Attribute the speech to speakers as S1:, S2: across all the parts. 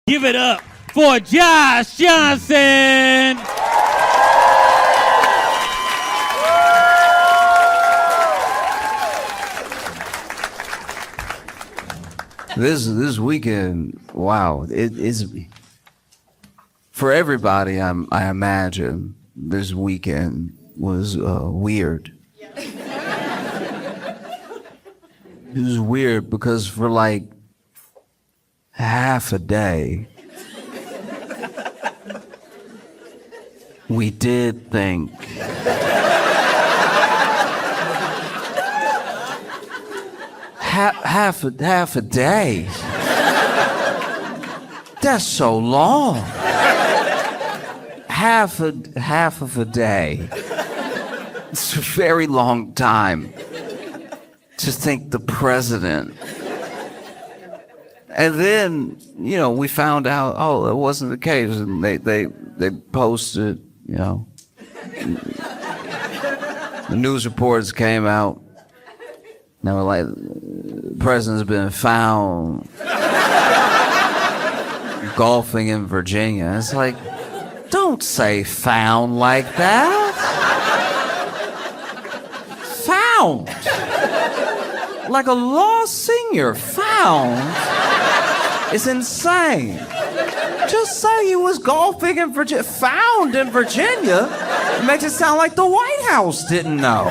S1: Give it up for Josh Johnson.
S2: This weekend, wow, it is for everybody. I imagine this weekend was weird. It was weird because for like half a day, we did think half a day. That's so long. Half of a day. It's a very long time to think the president. And then, you know, we found out, oh, that wasn't the case. And they posted, you know, the news reports came out. They were like, the president's been found golfing in Virginia. It's like, don't say found like that. Found. Like a lost singer. Found. It's insane. Just say he was golfing in Virginia. Found in Virginia? It makes it sound like the White House didn't know.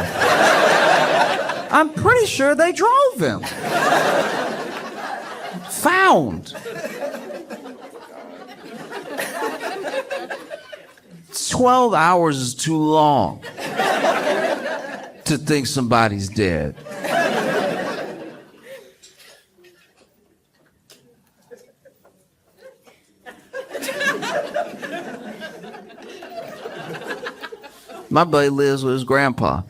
S2: I'm pretty sure they drove him. Found. 12 hours is too long to think somebody's dead. My buddy lives with his grandpa.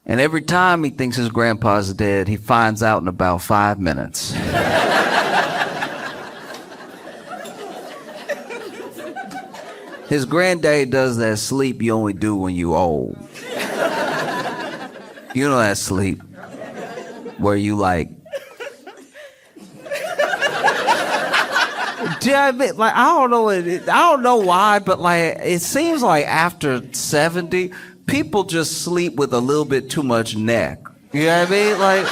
S2: And every time he thinks his grandpa's dead, he finds out in about 5 minutes. His granddaddy does that sleep you only do when you old. You know that sleep where you like... I don't know why, but like it seems like after 70, people just sleep with a little bit too much neck. You know what I mean? Like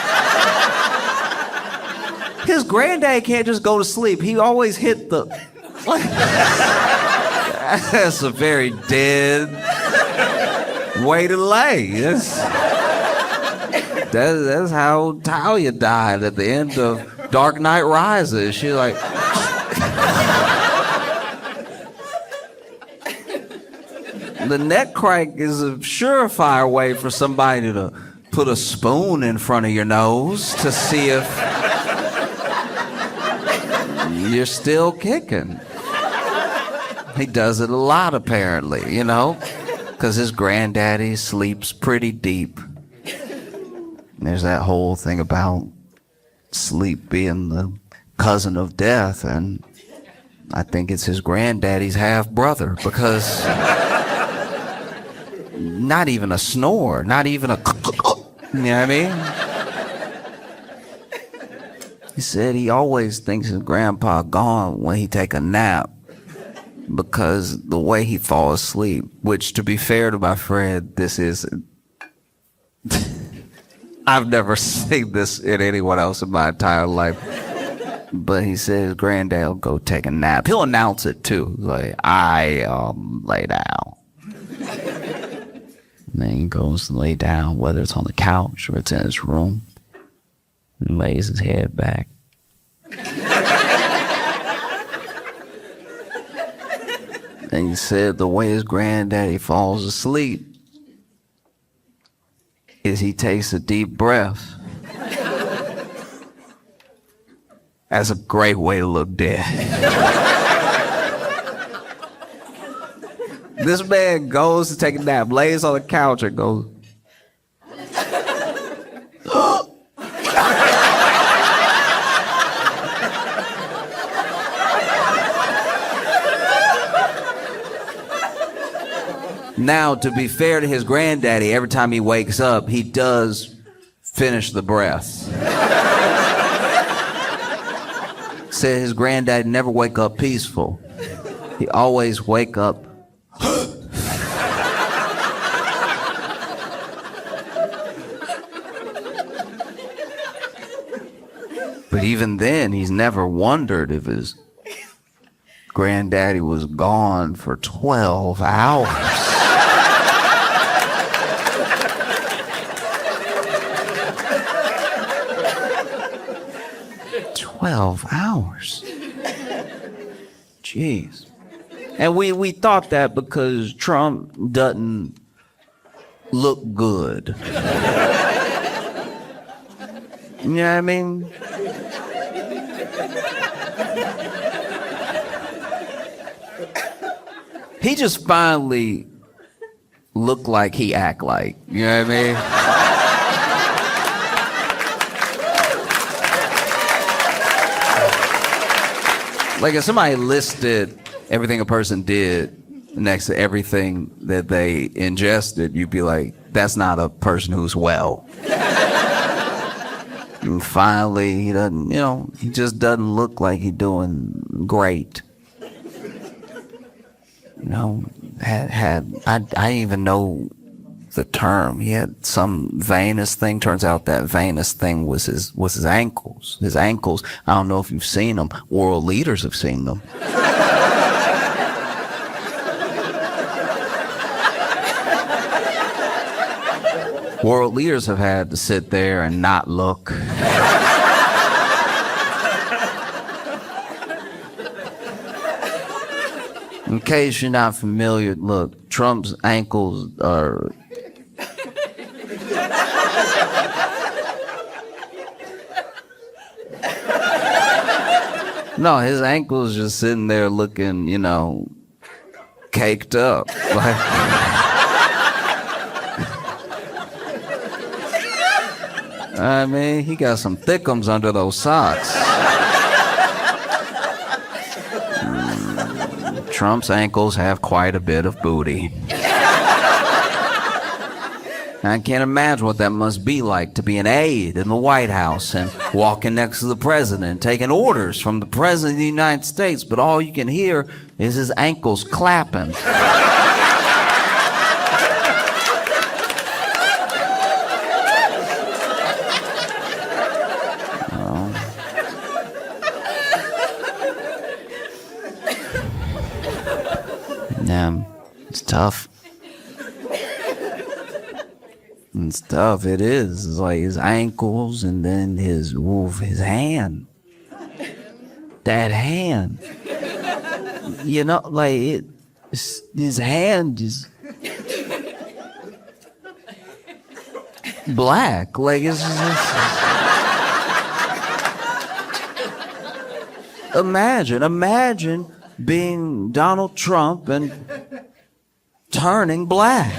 S2: his granddad can't just go to sleep. He always hit the. Like, that's a very dead way to lay. That's how Talia died at the end of Dark Knight Rises. She like. The neck crank is a surefire way for somebody to put a spoon in front of your nose to see if you're still kicking. He does it a lot, apparently, you know, because his granddaddy sleeps pretty deep. There's that whole thing about sleep being the cousin of death, and I think it's his granddaddy's half-brother, because... Not even a snore, not even a you know what I mean? He said he always thinks his grandpa gone when he take a nap because the way he falls asleep, which to be fair to my friend, this is I've never seen this in anyone else in my entire life. But he said his granddad will go take a nap. He'll announce it too, like, I lay down. And then he goes to lay down, whether it's on the couch or it's in his room, and lays his head back. And he said the way his granddaddy falls asleep is he takes a deep breath. That's a great way to look dead. This man goes to take a nap, lays on the couch and goes, Now, to be fair to his granddaddy, every time he wakes up, he does finish the breath. said his granddad never wake up peaceful. He always wake up. But even then, he's never wondered if his granddaddy was gone for 12 hours. 12 hours. Jeez. And we thought that because Trump doesn't look good. You know what I mean? He just finally looked like he act like. You know what I mean? Like if somebody listed everything a person did next to everything that they ingested, you'd be like, that's not a person who's well. And finally, he doesn't, he just doesn't look like he's doing great. I didn't even know the term. He had some venous thing. Turns out that venous thing was his ankles. His ankles, I don't know if you've seen them. World leaders have seen them. World leaders have had to sit there and not look. In case you're not familiar, look, Trump's ankles are... No, his ankles just sitting there looking, caked up. Like... I mean, he got some thickums under those socks. Trump's ankles have quite a bit of booty. I can't imagine what that must be like to be an aide in the White House and walking next to the president, taking orders from the president of the United States, but all you can hear is his ankles clapping. Yeah, it's tough. It's tough, it is. It's like his ankles and then his hand. That hand. His hand is black. Like it's Imagine being Donald Trump and turning black.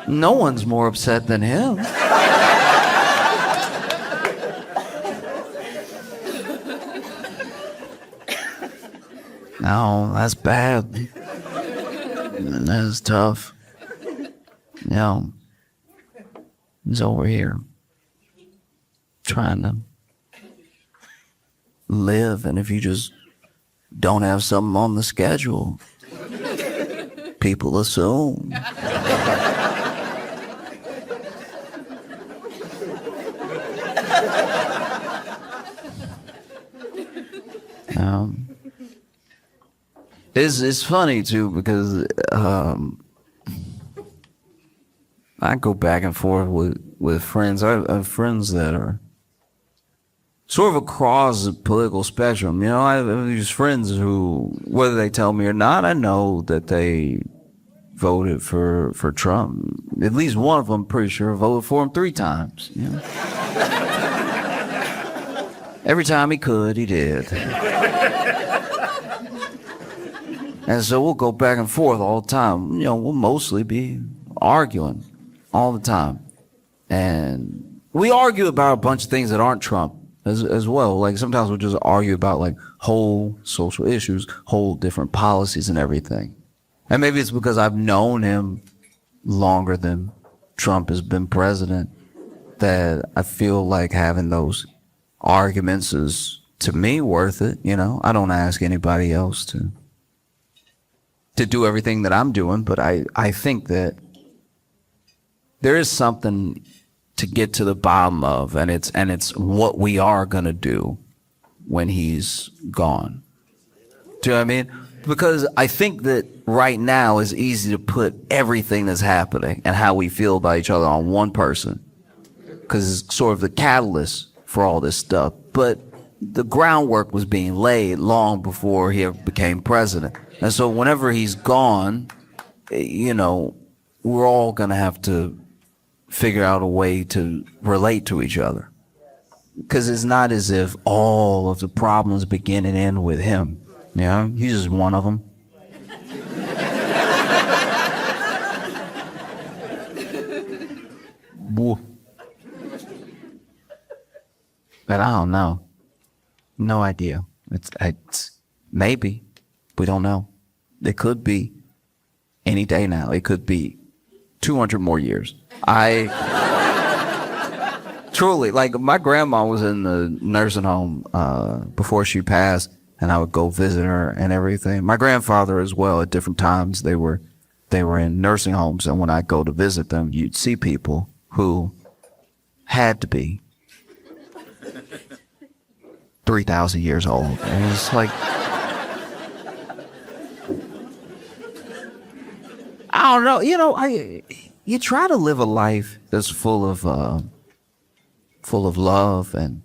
S2: No one's more upset than him. No, that's bad. That's tough. He's over here trying to live, and if you just don't have something on the schedule, people assume. It's funny too because I go back and forth with friends. I have friends that are sort of across the political spectrum. I have these friends who, whether they tell me or not, I know that they voted for Trump. At least one of them, I'm pretty sure, voted for him 3 times. Every time he could, he did. And so we'll go back and forth all the time. We'll mostly be arguing all the time. And we argue about a bunch of things that aren't Trump. as well. Like sometimes we'll just argue about like whole social issues, whole different policies and everything. And maybe it's because I've known him longer than Trump has been president that I feel like having those arguments is, to me, worth it. You know, I don't ask anybody else to do everything that I'm doing, but I think that there is something to get to the bottom of, and it's what we are gonna do when he's gone. Do you know what I mean? Because I think that right now it's easy to put everything that's happening and how we feel about each other on one person, because it's sort of the catalyst for all this stuff. But the groundwork was being laid long before he ever became president. And so whenever he's gone, you know, we're all going to have to figure out a way to relate to each other. Because it's not as if all of the problems begin and end with him. You know, he's just one of them. But I don't know. No idea. It's maybe. We don't know. It could be any day now. It could be 200 more years. Truly, like my grandma was in the nursing home before she passed, and I would go visit her and everything. My grandfather as well, at different times, they were in nursing homes, and when I go to visit them, you'd see people who had to be 3,000 years old. And it's like, I don't know, you know, you try to live a life that's full of love, and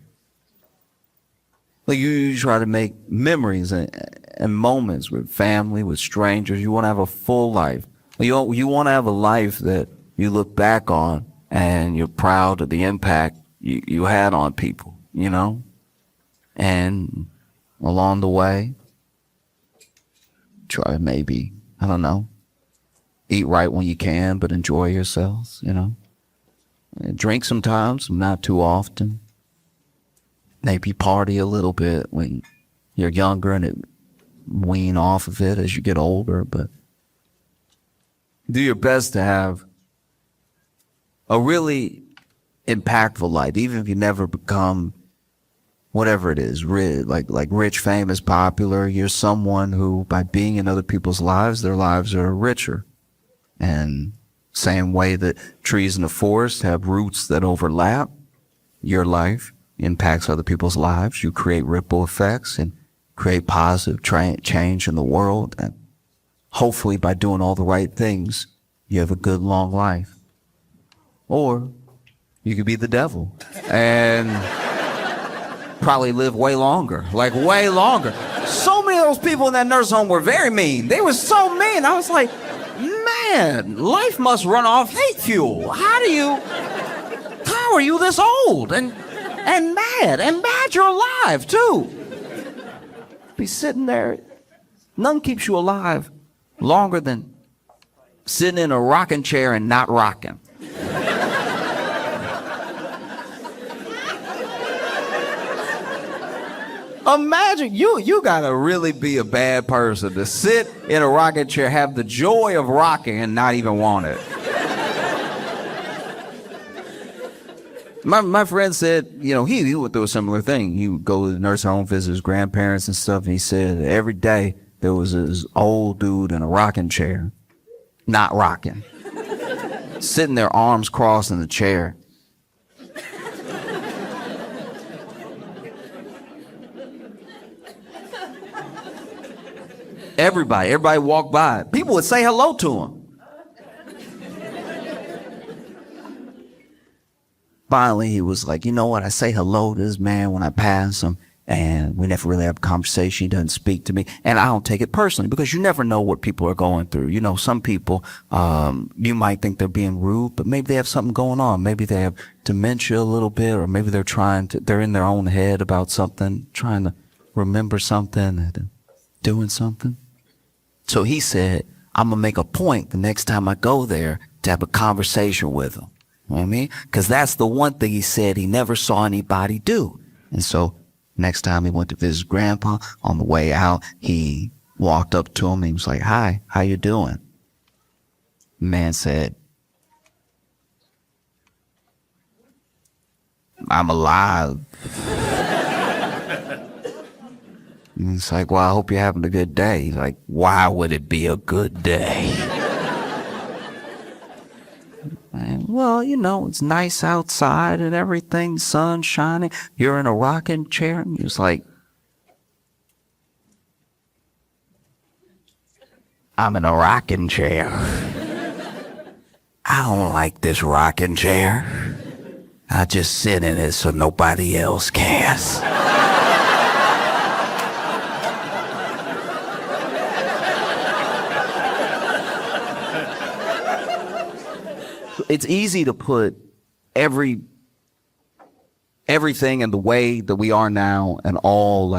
S2: like you try to make memories and moments with family, with strangers. You want to have a full life. You want to have a life that you look back on and you're proud of the impact you had on people, you know? And along the way, try to maybe, I don't know, eat right when you can, but enjoy yourselves, you know? Drink sometimes, not too often. Maybe party a little bit when you're younger and it wean off of it as you get older, but do your best to have a really impactful life, even if you never become whatever it is, like rich, famous, popular. You're someone who, by being in other people's lives, their lives are richer. And same way that trees in the forest have roots that overlap, your life impacts other people's lives. You create ripple effects and create positive change in the world. And hopefully by doing all the right things, you have a good, long life. Or you could be the devil and probably live way longer, like way longer. So many of those people in that nursing home were very mean. They were so mean. I was like, man, life must run off hate fuel. How are you this old and mad you're alive too? Be sitting there, nothing keeps you alive longer than sitting in a rocking chair and not rocking. Imagine, you gotta really be a bad person to sit in a rocking chair, have the joy of rocking and not even want it. My friend said, you know, he went through a similar thing. He would go to the nursing home, visit his grandparents and stuff, and he said every day there was this old dude in a rocking chair, not rocking, sitting there, arms crossed in the chair. Everybody walked by. People would say hello to him. Finally, he was like, you know what? I say hello to this man when I pass him, and we never really have a conversation. He doesn't speak to me, and I don't take it personally because you never know what people are going through. You know, some people, you might think they're being rude, but maybe they have something going on. Maybe they have dementia a little bit, or maybe they're in their own head about something, trying to remember something and doing something. So he said, I'm going to make a point the next time I go there to have a conversation with him. You know what I mean? Because that's the one thing he said he never saw anybody do. And so next time he went to visit his grandpa, on the way out, he walked up to him and he was like, "Hi, how you doing?" The man said, "I'm alive." And it's like, "Well, I hope you're having a good day." He's like, "Why would it be a good day?" And, "Well, it's nice outside and everything, sun shining. You're in a rocking chair." And he was like, "I'm in a rocking chair. I don't like this rocking chair. I just sit in it so nobody else cares." It's easy to put everything in the way that we are now and all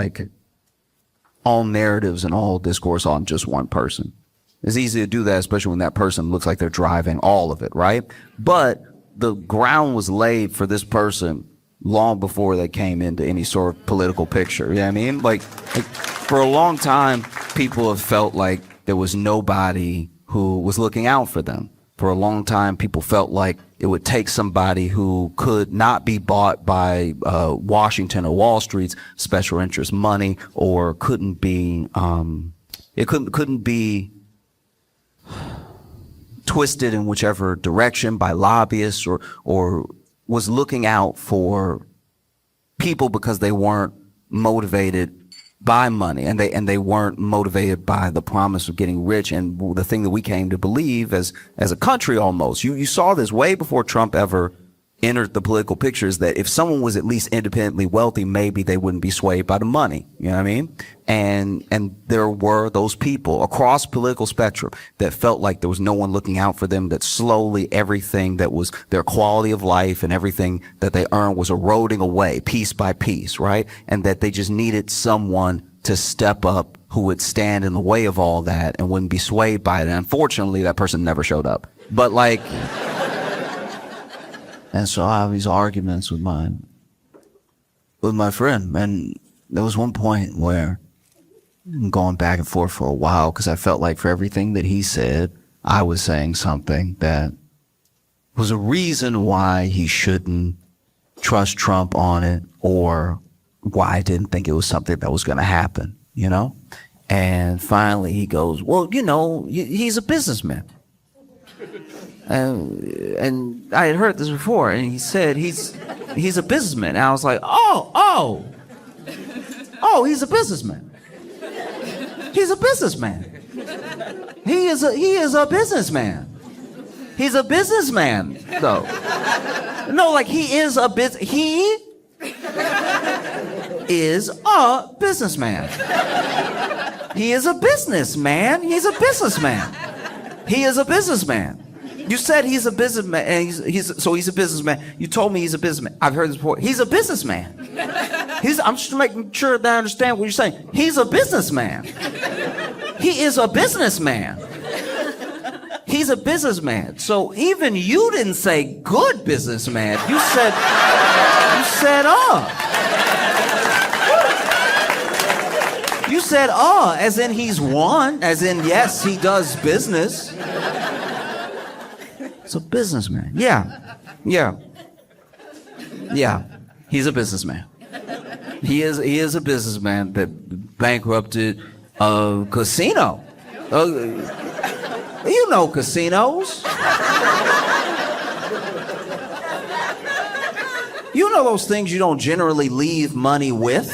S2: narratives and all discourse on just one person. It's easy to do that, especially when that person looks like they're driving all of it, right? But the ground was laid for this person long before they came into any sort of political picture. You know what I mean? Like for a long time, people have felt like there was nobody who was looking out for them. For a long time, people felt like it would take somebody who could not be bought by Washington or Wall Street's special interest money, or couldn't be twisted in whichever direction by lobbyists, or was looking out for people because they weren't motivated by money, and they weren't motivated by the promise of getting rich, and the thing that we came to believe as a country almost. You saw this way before Trump ever entered the political pictures, that if someone was at least independently wealthy, maybe they wouldn't be swayed by the money. You know what I mean? And there were those people across political spectrum that felt like there was no one looking out for them, that slowly everything that was their quality of life and everything that they earned was eroding away piece by piece, right? And that they just needed someone to step up who would stand in the way of all that and wouldn't be swayed by it. And unfortunately, that person never showed up. But and so I have these arguments with my friend, and there was one point where I'm going back and forth for a while, because I felt like for everything that he said, I was saying something that was a reason why he shouldn't trust Trump on it, or why I didn't think it was something that was going to happen, And finally he goes, "Well, he's a businessman." And I had heard this before, and he said he's a businessman. And I was like, oh, he's a businessman. He's a businessman. He is a businessman. He's a businessman, though. No, like he is a businessman. He is a businessman. He's a businessman. He is a businessman. You said he's a businessman, and he's a businessman. You told me he's a businessman. I've heard this before. He's a businessman. I'm just making sure that I understand what you're saying. He's a businessman. He is a businessman. He's a businessman. So even you didn't say good businessman. You said, You said, as in he's one, as in, yes, he does business. It's a businessman. Yeah. He's a businessman. He is a businessman that bankrupted a casino. You know casinos. You know those things you don't generally leave money with.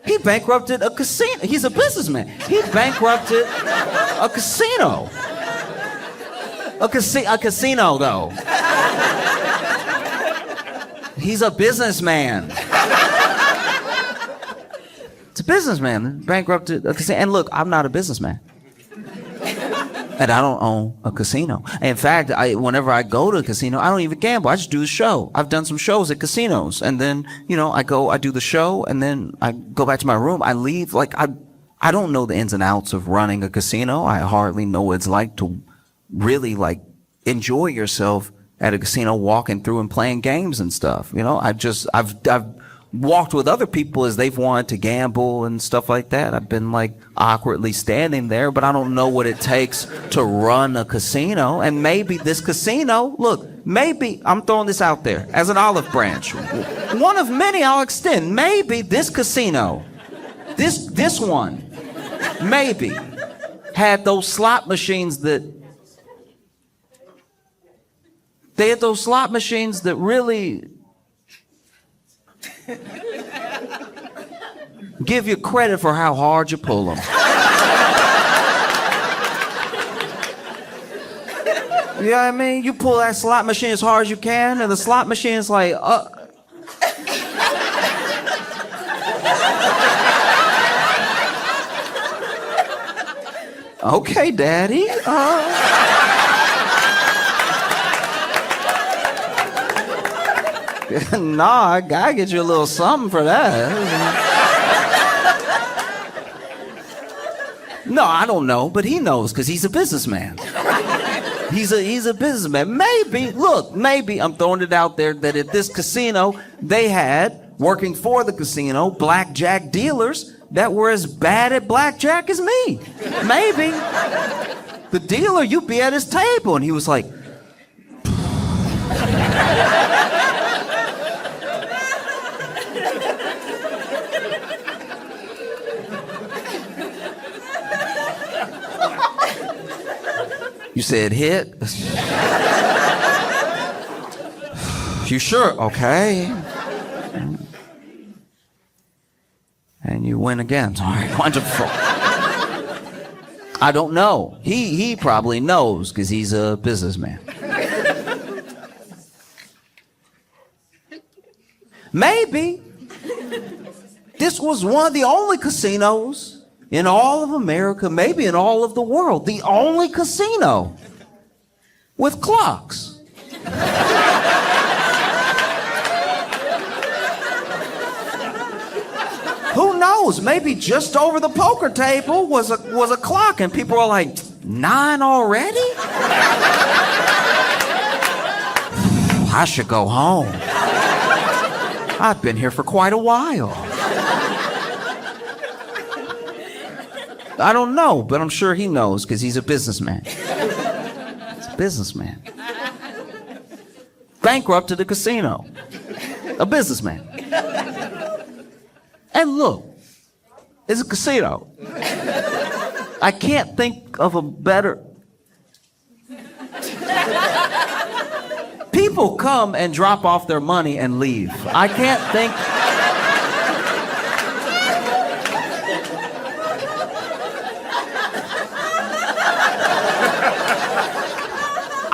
S2: He bankrupted a casino. He's a businessman. He bankrupted a casino. A casino, though. He's a businessman. It's a businessman. Bankrupted a casino. And look, I'm not a businessman. And I don't own a casino. In fact, whenever I go to a casino, I don't even gamble. I just do the show. I've done some shows at casinos. And then, I do the show, and then I go back to my room. I leave. I don't know the ins and outs of running a casino. I hardly know what it's like to really, enjoy yourself at a casino walking through and playing games and stuff. You know, I've walked with other people as they've wanted to gamble and stuff like that. I've been like awkwardly standing there, but I don't know what it takes to run a casino. And maybe this casino, look, maybe I'm throwing this out there as an olive branch. One of many I'll extend. Maybe this casino, this one, maybe had those slot machines that really give you credit for how hard you pull them. You know what I mean? You pull that slot machine as hard as you can, and the slot machine is like, okay, Daddy. Nah, I gotta get you a little something for that. No, I don't know, but he knows because he's a businessman. He's a businessman. Maybe I'm throwing it out there that at this casino they had, working for the casino, blackjack dealers that were as bad at blackjack as me. Maybe. The dealer, you'd be at his table, and he was like, you said hit? You sure? Okay. And you win again. All right, wonderful. I don't know. He probably knows because he's a businessman. Maybe this was one of the only casinos in all of America, maybe in all of the world, the only casino with clocks. Who knows? Maybe just over the poker table was a clock, and people were like, 9 already? I should go home. I've been here for quite a while. I don't know, but I'm sure he knows because he's a businessman. He's a businessman. Bankrupted a casino. A businessman. And look, it's a casino. I can't think of a better... People come and drop off their money and leave. I can't think...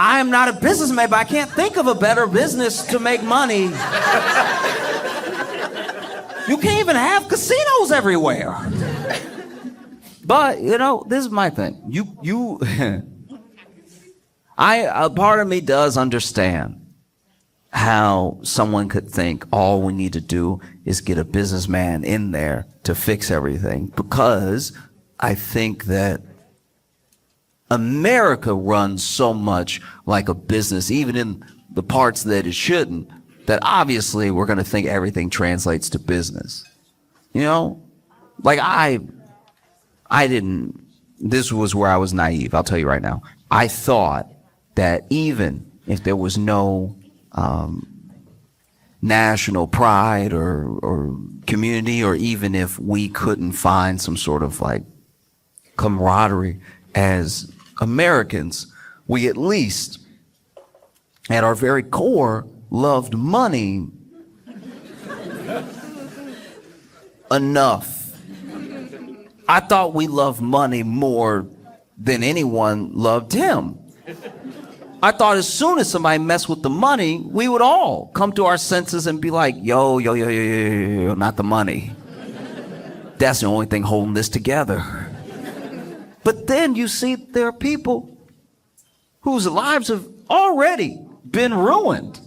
S2: I am not a businessman, but I can't think of a better business to make money. You can't even have casinos everywhere. But, you know, this is my thing. A part of me does understand how someone could think all we need to do is get a businessman in there to fix everything, because I think that America runs so much like a business, even in the parts that it shouldn't, that obviously we're going to think everything translates to business. You know? Like I didn't, this was where I was naive, I'll tell you right now. I thought that even if there was no national pride or community, or even if we couldn't find some sort of like camaraderie as Americans, we at least, at our very core, loved money enough. I thought we loved money more than anyone loved him. I thought as soon as somebody messed with the money, we would all come to our senses and be like, yo, not the money. That's the only thing holding this together. But then you see there are people whose lives have already been ruined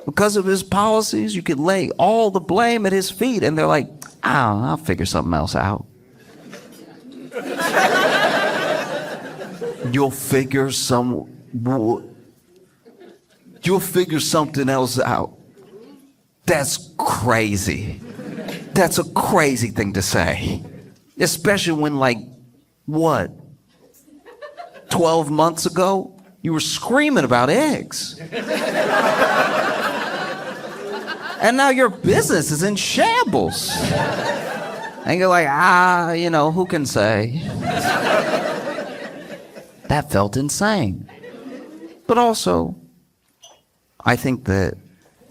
S2: because of his policies. You could lay all the blame at his feet, and they're like, I'll figure something else out. You'll figure some You'll figure something else out. That's crazy. That's a crazy thing to say. Especially when, like, what? 12 months ago, you were screaming about eggs. And now your business is in shambles. And you're like, who can say? That felt insane. But also, I think that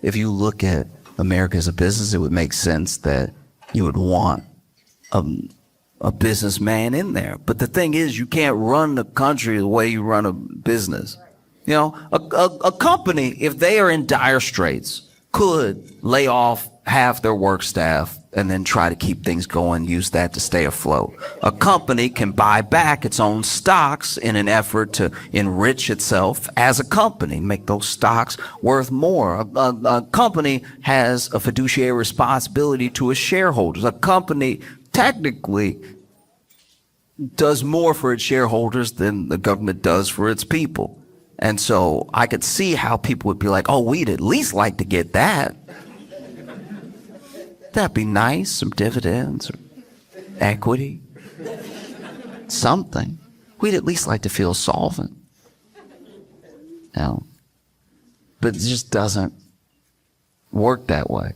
S2: if you look at America as a business, it would make sense that you would want a businessman in there. But the thing is, you can't run the country the way you run a business. You know, a company, if they are in dire straits, could lay off half their work staff and then try to keep things going, use that to stay afloat. A company can buy back its own stocks in an effort to enrich itself as a company, make those stocks worth more. A company has a fiduciary responsibility to its shareholders. A company technically does more for its shareholders than the government does for its people. And so I could see how people would be like, oh, we'd at least like to get that. That'd be nice, some dividends or equity, something. We'd at least like to feel solvent. No. But it just doesn't work that way.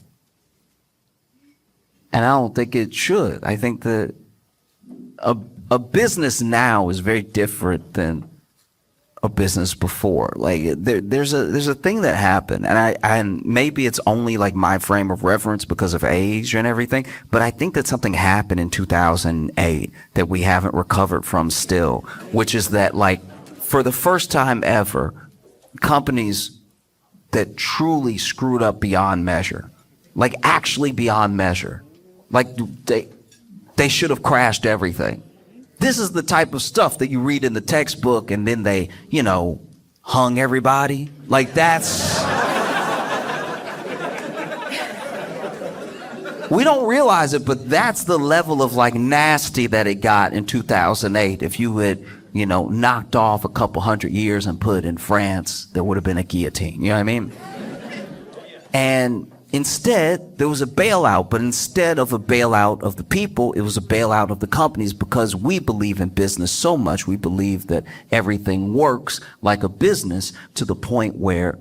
S2: And I don't think it should. I think that a business now is very different than a business before. Like there's a thing that happened, and maybe it's only like my frame of reference because of age and everything, but I think that something happened in 2008 that we haven't recovered from still, which is that, like, for the first time ever, companies that truly screwed up beyond measure, like actually beyond measure, like they should have crashed everything. This is the type of stuff that you read in the textbook and then they, hung everybody. Like that's... We don't realize it, but that's the level of like nasty that it got in 2008. If you had, knocked off a couple 100 years and put it in France, there would have been a guillotine. You know what I mean? And instead, there was a bailout, but instead of a bailout of the people, it was a bailout of the companies, because we believe in business so much. We believe that everything works like a business, to the point where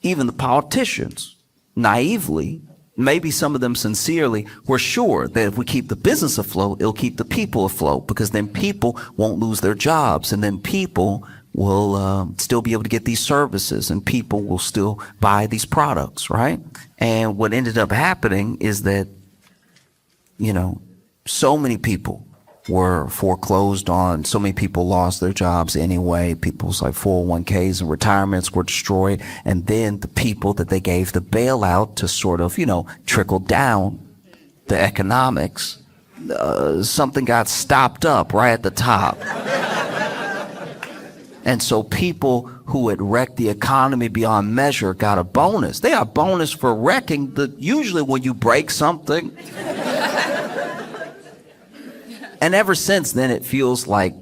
S2: even the politicians, naively, maybe some of them sincerely, were sure that if we keep the business afloat, it'll keep the people afloat, because then people won't lose their jobs, and then people will still be able to get these services, and people will still buy these products, right? And what ended up happening is that, so many people were foreclosed on, so many people lost their jobs anyway, people's like 401ks and retirements were destroyed, and then the people that they gave the bailout to sort of, trickle down the economics, something got stopped up right at the top. And so people who had wrecked the economy beyond measure got a bonus. They got a bonus for wrecking usually when you break something. And ever since then, it feels like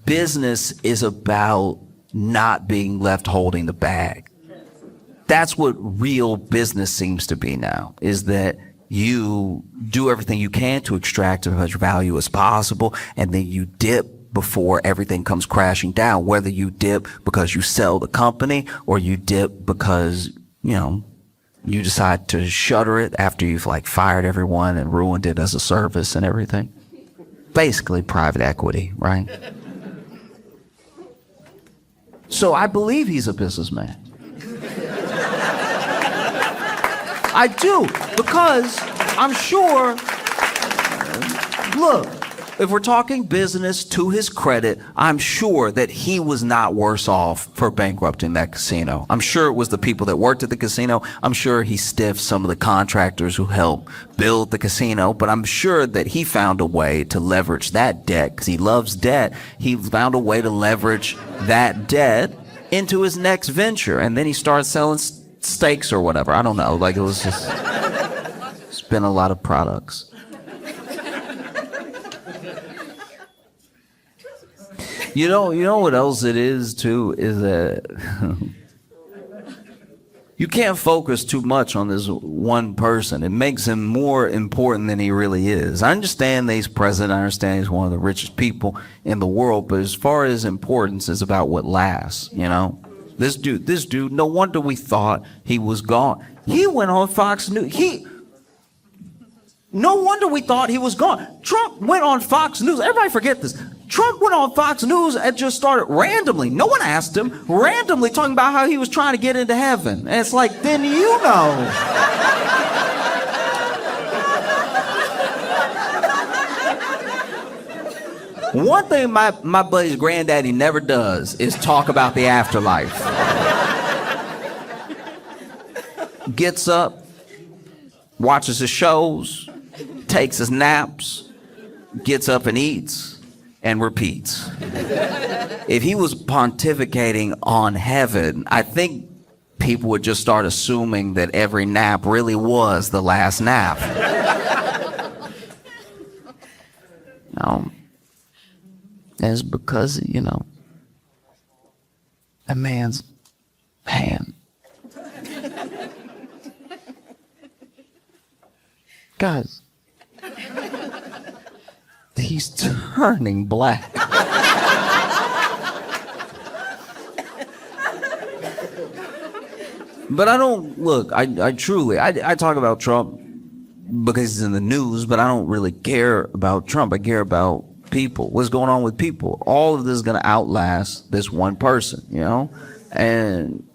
S2: business is about not being left holding the bag. That's what real business seems to be now, is that you do everything you can to extract as much value as possible, and then you dip before everything comes crashing down, whether you dip because you sell the company, or you dip because, you decide to shutter it after you've like fired everyone and ruined it as a service and everything. Basically private equity, right? So I believe he's a businessman. I do, because I'm sure, look, if we're talking business, to his credit, I'm sure that he was not worse off for bankrupting that casino. I'm sure it was the people that worked at the casino. I'm sure he stiffed some of the contractors who helped build the casino, but I'm sure that he found a way to leverage that debt, because he loves debt. He found a way to leverage that debt into his next venture, and then he started selling steaks or whatever. I don't know. Like, it was just, it's been a lot of products. You know what else it is too is that you can't focus too much on this one person. It makes him more important than he really is. I understand that he's president. I understand he's one of the richest people in the world. But as far as importance, it's about what lasts, you know? This dude, no wonder we thought he was gone. He went on Fox News. No wonder we thought he was gone. Trump went on Fox News. Everybody forget this. Trump went on Fox News and just started randomly. No one asked him. Randomly talking about how he was trying to get into heaven. And it's like, then you know. One thing my buddy's granddaddy never does is talk about the afterlife. Gets up, watches his shows, takes his naps, gets up and eats, and repeats. If he was pontificating on heaven, I think people would just start assuming that every nap really was the last nap. It's because, you know, a man's hand. Guys, he's turning black. But I don't, look, I truly talk about Trump because he's in the news, but I don't really care about Trump. I care about people. What's going on with people? All of this is going to outlast this one person, you know? And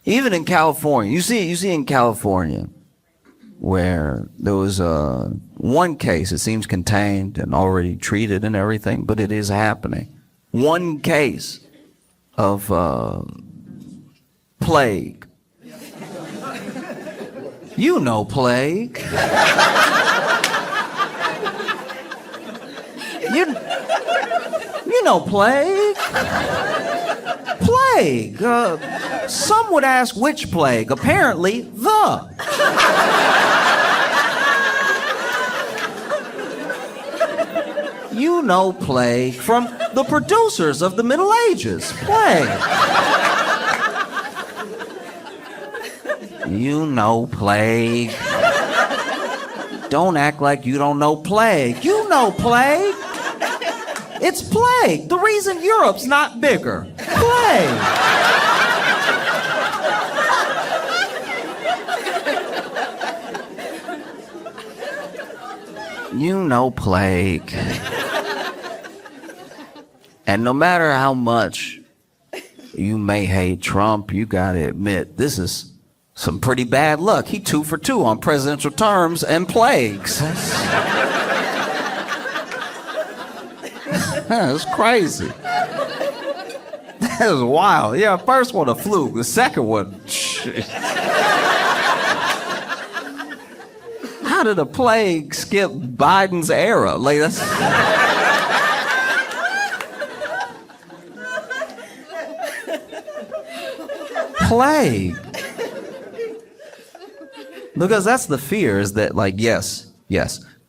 S2: even in California, you see in California, where there was one case, it seems contained and already treated and everything, but it is happening. One case of plague. You know plague. You know plague. Plague. Some would ask which plague. Apparently, the. You know plague from the producers of the Middle Ages. Plague. You know plague. Don't act like you don't know plague. You know plague. It's plague. The reason Europe's not bigger. Plague. You know plague. And no matter how much you may hate Trump, you gotta admit, this is some pretty bad luck. He 2 for 2 on presidential terms and plagues. That's crazy. That was wild. Yeah, first one a fluke. The second one, how did a plague skip Biden's era? Like that's. Plague. Because that's the fear, is that, like, yes,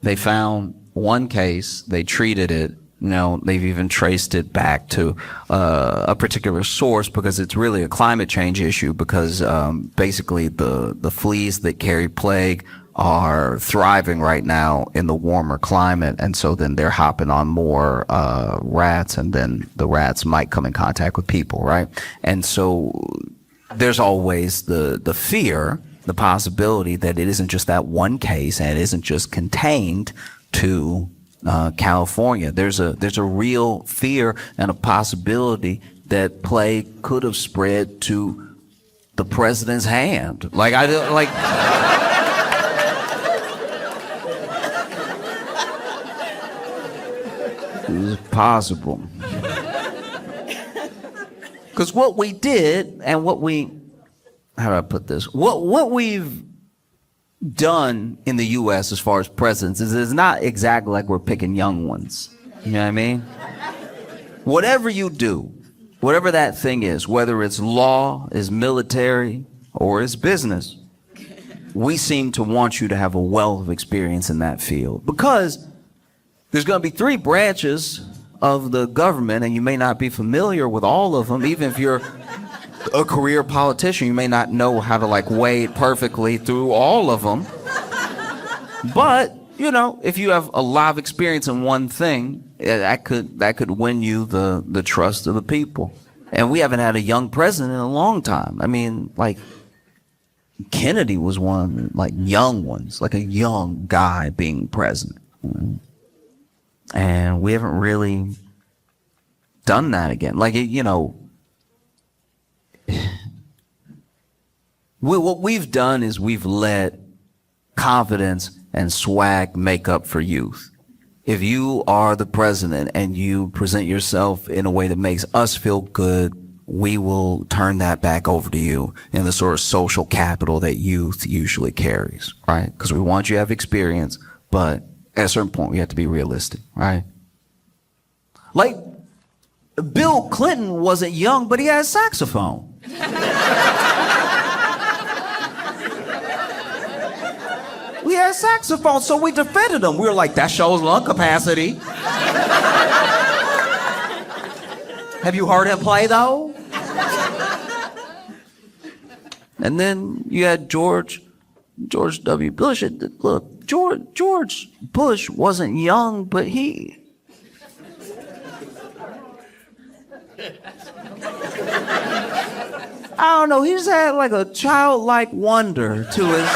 S2: they found one case, they treated it, you know, they've even traced it back to a particular source, because it's really a climate change issue, because basically the fleas that carry plague are thriving right now in the warmer climate, and so then they're hopping on more rats, and then the rats might come in contact with people, right? And so there's always the fear, the possibility that it isn't just that one case, and it isn't just contained to California. There's a real fear and a possibility that plague could have spread to the president's hand. It's possible. Because what we did, and how do I put this? What we've done in the U.S. as far as presidents is it's not exactly like we're picking young ones. You know what I mean? Whatever you do, whatever that thing is, whether it's law, is military, or it's business, we seem to want you to have a wealth of experience in that field. Because there's going to be 3 branches of the government, and you may not be familiar with all of them. Even if you're a career politician, you may not know how to like wade perfectly through all of them. But, you know, if you have a lot of experience in one thing, that could win you the trust of the people. And we haven't had a young president in a long time. I mean, like, Kennedy was one, like, young ones, like a young guy being president. And we haven't really done that again. Like, you know, what we've done is we've let confidence and swag make up for youth. If you are the president and you present yourself in a way that makes us feel good, we will turn that back over to you in the sort of social capital that youth usually carries, right? Because we want you to have experience, but at a certain point, we have to be realistic, right? Like, Bill Clinton wasn't young, but he had a saxophone. We had a saxophone, so we defended him. We were like, that shows lung capacity. Have you heard him play, though? And then you had George W. Bush. Look, George Bush wasn't young, but he... I don't know, he just had like a childlike wonder to his...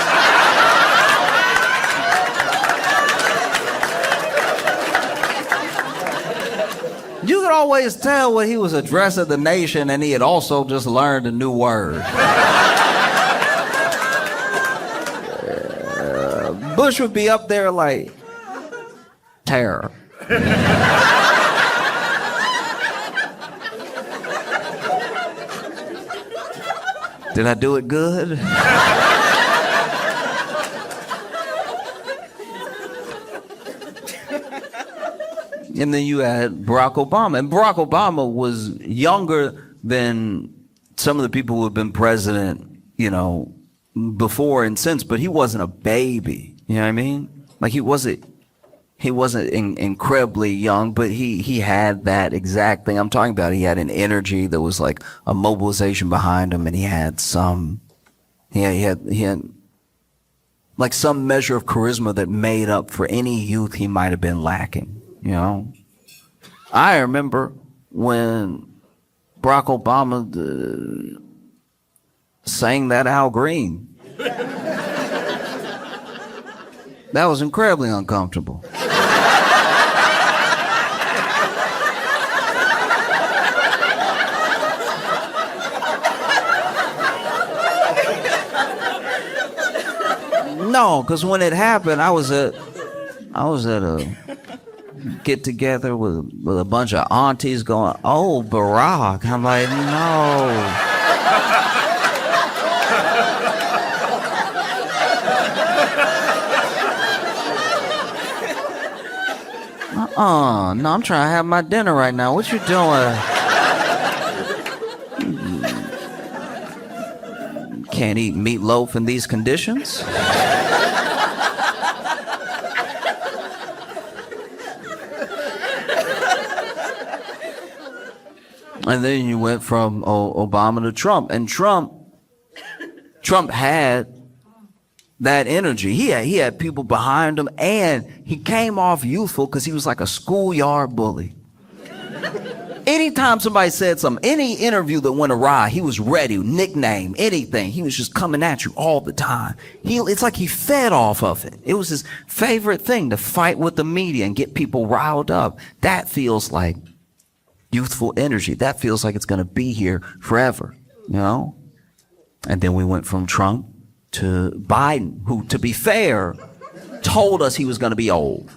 S2: You could always tell when he was addressing the nation and he had also just learned a new word. Bush would be up there like, terror. Did I do it good? And then you had Barack Obama. And Barack Obama was younger than some of the people who have been president, you know, before and since, but he wasn't a baby. You know what I mean? Like he wasn't incredibly young, but he had that exact thing I'm talking about. He had an energy that was like a mobilization behind him, and he had like some measure of charisma that made up for any youth he might have been lacking, you know? I remember when Barack Obama sang that Al Green. That was incredibly uncomfortable. No, because when it happened, I was at a get together with a bunch of aunties going, "Oh, Barack." I'm like, no. No, I'm trying to have my dinner right now. What you doing? Can't eat meatloaf in these conditions. And then you went from Obama to Trump, and Trump had that energy. He had people behind him, and he came off youthful because he was like a schoolyard bully. Anytime somebody said something, any interview that went awry, he was ready, nickname, anything. He was just coming at you all the time. It's like he fed off of it. It was his favorite thing to fight with the media and get people riled up. That feels like youthful energy. That feels like it's going to be here forever, you know? And then we went from Trump to Biden, who, to be fair, told us he was going to be old.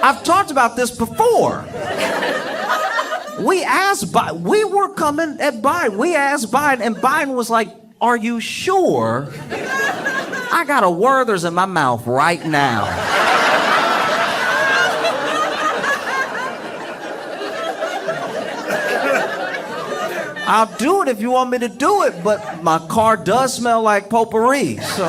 S2: I've talked about this before. We asked Biden, we were coming at Biden. We asked Biden, and Biden was like, "Are you sure? I got a Werther's in my mouth right now." I'll do it if you want me to do it, but my car does smell like potpourri, so.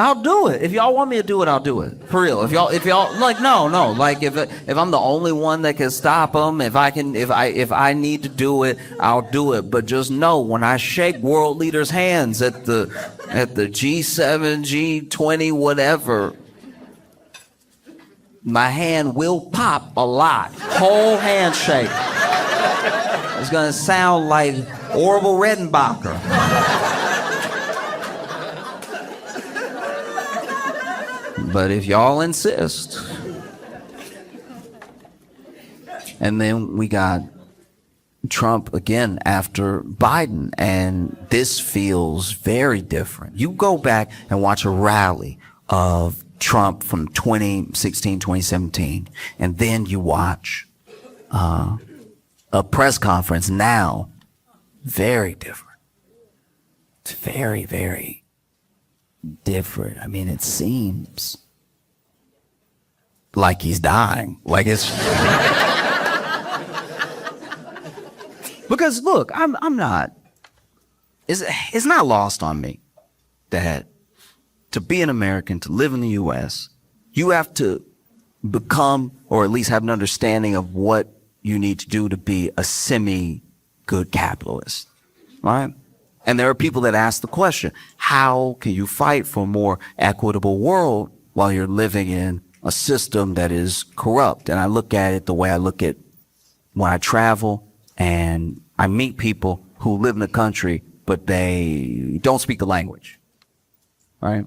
S2: I'll do it. If y'all want me to do it, I'll do it. For real. If y'all like, no. Like if I'm the only one that can stop them, if I need to do it, I'll do it. But just know, when I shake world leaders' hands at the G7, G20, whatever, my hand will pop a lot. Whole handshake. It's gonna sound like Orville Redenbacher. But if y'all insist. And then we got Trump again after Biden, and this feels very different. You go back and watch a rally of Trump from 2016, 2017, and then you watch a press conference now. Very different. It's very, very different. I mean, it seems like he's dying. Like it's because look, I'm not. It's not lost on me that to be an American, to live in the U.S., you have to become, or at least have an understanding of what you need to do to be a semi-good capitalist, right? And there are people that ask the question, how can you fight for a more equitable world while you're living in a system that is corrupt? And I look at it the way I look at when I travel and I meet people who live in the country, but they don't speak the language, right?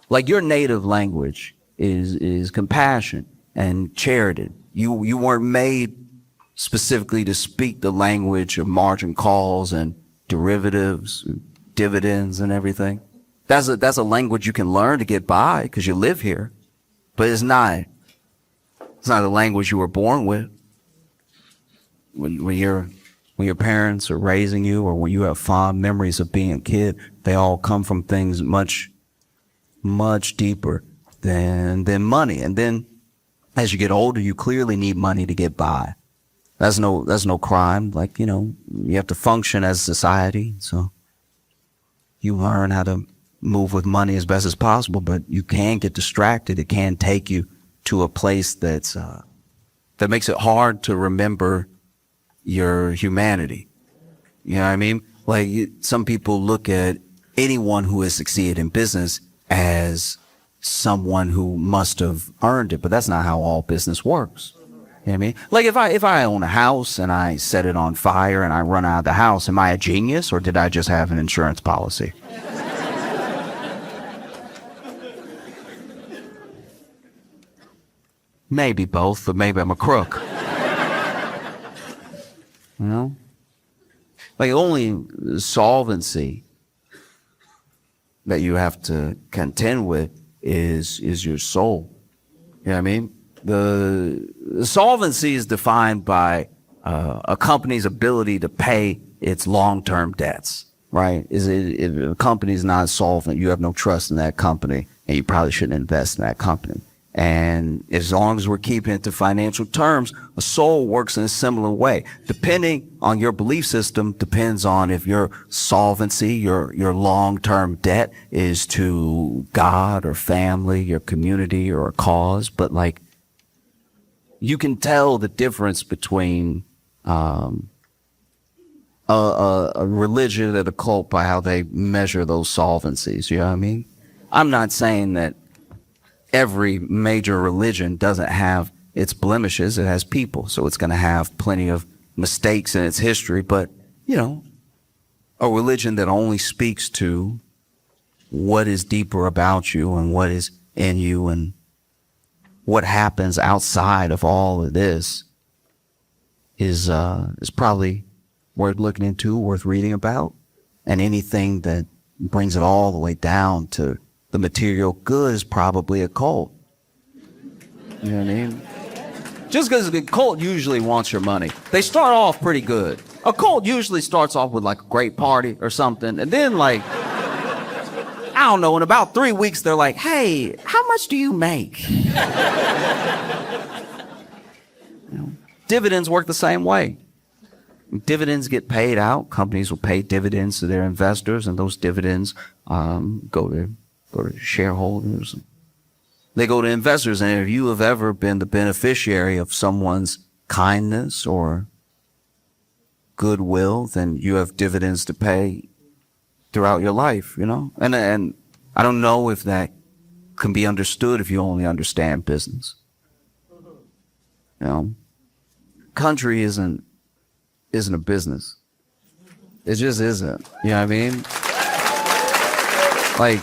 S2: Like, your native language is compassion and charity. You weren't made specifically to speak the language of margin calls and derivatives, dividends, and everything. That's a language you can learn to get by because you live here, but it's not a language you were born with. When your parents are raising you, or when you have fond memories of being a kid, they all come from things much, much deeper than money. And then as you get older, you clearly need money to get by. That's no crime. Like, you have to function as a society. So you learn how to move with money as best as possible, but you can get distracted. It can take you to a place that makes it hard to remember your humanity. You know what I mean? Like, some people look at anyone who has succeeded in business as someone who must have earned it, but that's not how all business works. You know what I mean? Like, if I own a house and I set it on fire and I run out of the house, am I a genius, or did I just have an insurance policy? Maybe both, but maybe I'm a crook. You know? Like, only solvency that you have to contend with is your soul. You know what I mean? The solvency is defined by a company's ability to pay its long-term debts, right? If a company's not solvent, you have no trust in that company, and you probably shouldn't invest in that company. And as long as we're keeping it to financial terms, a soul works in a similar way. Depending on your belief system, depends on if your solvency, your long-term debt is to God or family, your community, or a cause. But, like, you can tell the difference between a religion and a cult by how they measure those solvencies. You know what I mean? I'm not saying that every major religion doesn't have its blemishes. It has people, so it's going to have plenty of mistakes in its history. But, a religion that only speaks to what is deeper about you and what is in you and what happens outside of all of this is probably worth looking into, worth reading about. And anything that brings it all the way down to the material good is probably a cult. You know what I mean? Just because the cult usually wants your money. They start off pretty good. A cult usually starts off with, like, a great party or something, and then, like, I don't know, in about 3 weeks, they're like, hey, how much do you make? Dividends work the same way. Dividends get paid out. Companies will pay dividends to their investors, and those dividends go to shareholders. They go to investors, and if you have ever been the beneficiary of someone's kindness or goodwill, then you have dividends to pay throughout your life, you know? And I don't know if that can be understood if you only understand business. You know? Country isn't a business. It just isn't. You know what I mean? Like,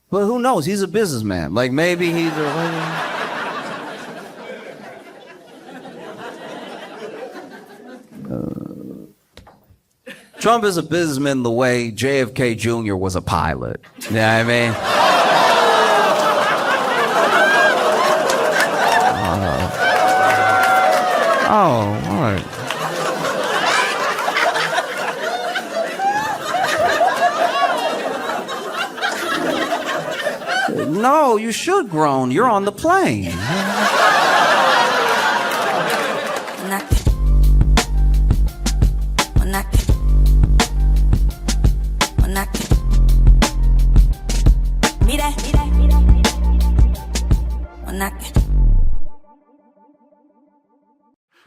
S2: but who knows? He's a businessman. Like, maybe he's Trump is a businessman the way JFK Jr. was a pilot. You know what I mean? Oh, all right. No, you should groan. You're on the plane.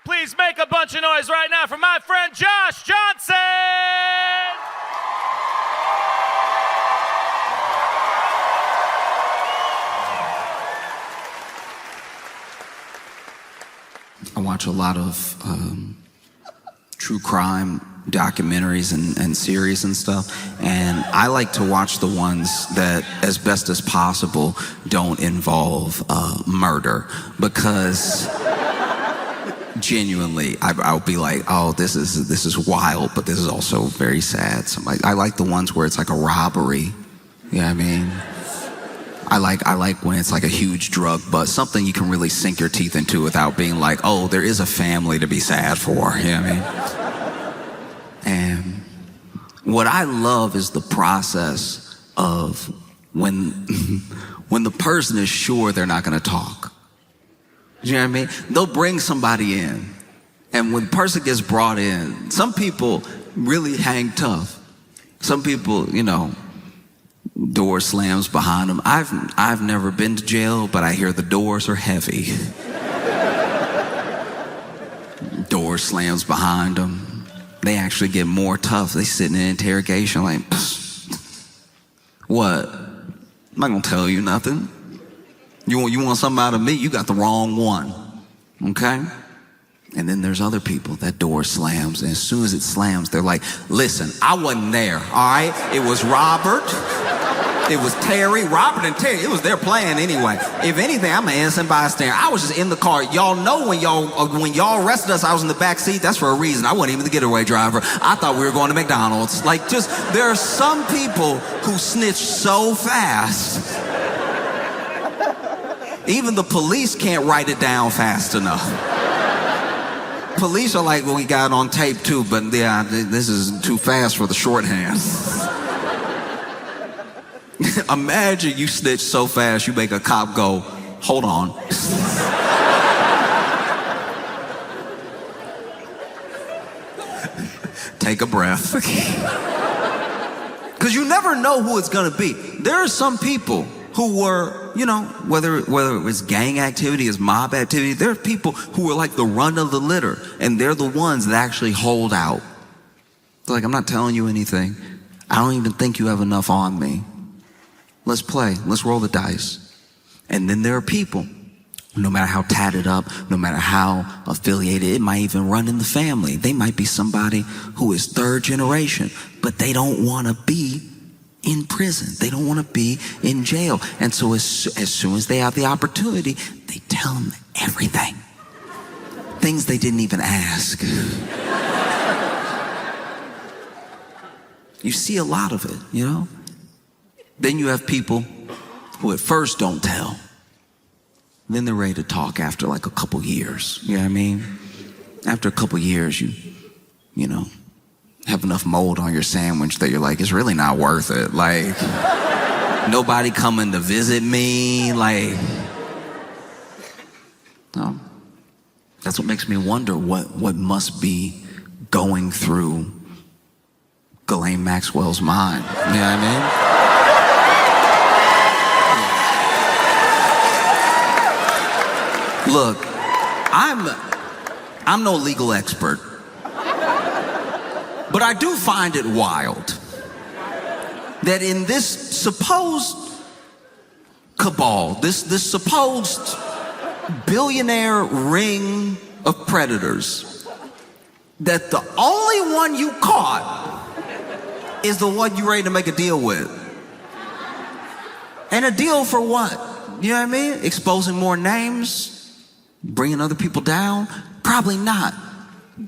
S1: Please make a bunch of noise right now for my friend Josh Johnson!
S3: I watch a lot of true crime documentaries and series and stuff, and I like to watch the ones that, as best as possible, don't involve murder, because genuinely I'll be like, oh, this is wild, but this is also very sad. So I like the ones where it's like a robbery. You know what I mean? I like when it's like a huge drug bust, something you can really sink your teeth into without being like, oh, there is a family to be sad for. You know what I mean? And what I love is the process of when the person is sure they're not going to talk. You know what I mean? They'll bring somebody in, and when the person gets brought in, some people really hang tough. Some people, you know, door slams behind them. I've never been to jail, but I hear the doors are heavy. Door slams behind them. They actually get more tough. They sit in an interrogation like, what? I'm not gonna tell you nothing. You want something out of me? You got the wrong one. Okay? And then there's other people, that door slams, and as soon as it slams, they're like, listen, I wasn't there, all right? It was Robert. It was Terry, Robert and Terry. It was their plan anyway. If anything, I'm an innocent bystander. I was just in the car. Y'all know when y'all arrested us, I was in the back seat. That's for a reason. I wasn't even the getaway driver. I thought we were going to McDonald's. Like, just, there are some people who snitch so fast. Even the police can't write it down fast enough. Police are like, well, we got it on tape too, but yeah, this is too fast for the shorthand. Imagine you snitch so fast, you make a cop go, hold on. Take a breath. Because you never know who it's gonna be. There are some people who were, you know, whether it was gang activity, it's mob activity, there are people who are like the run of the litter, and they're the ones that actually hold out. They're like, I'm not telling you anything. I don't even think you have enough on me. Let's play. Let's roll the dice. And then there are people, no matter how tatted up, no matter how affiliated, it might even run in the family. They might be somebody who is third generation, but they don't want to be in prison. They don't want to be in jail. And so as soon as they have the opportunity, they tell them everything. Things they didn't even ask. You see a lot of it, you know? Then you have people who at first don't tell. Then they're ready to talk after like a couple years. You know what I mean? after a couple years, you know, have enough mold on your sandwich that you're like, it's really not worth it. Like, nobody coming to visit me. Like, no. That's what makes me wonder what must be going through Ghislaine Maxwell's mind. You know what I mean? Look, I'm no legal expert, but I do find it wild that in this supposed cabal, this supposed billionaire ring of predators, that the only one you caught is the one you ready to make a deal with. And a deal for what? You know what I mean? Exposing more names? Bringing other people down? Probably not.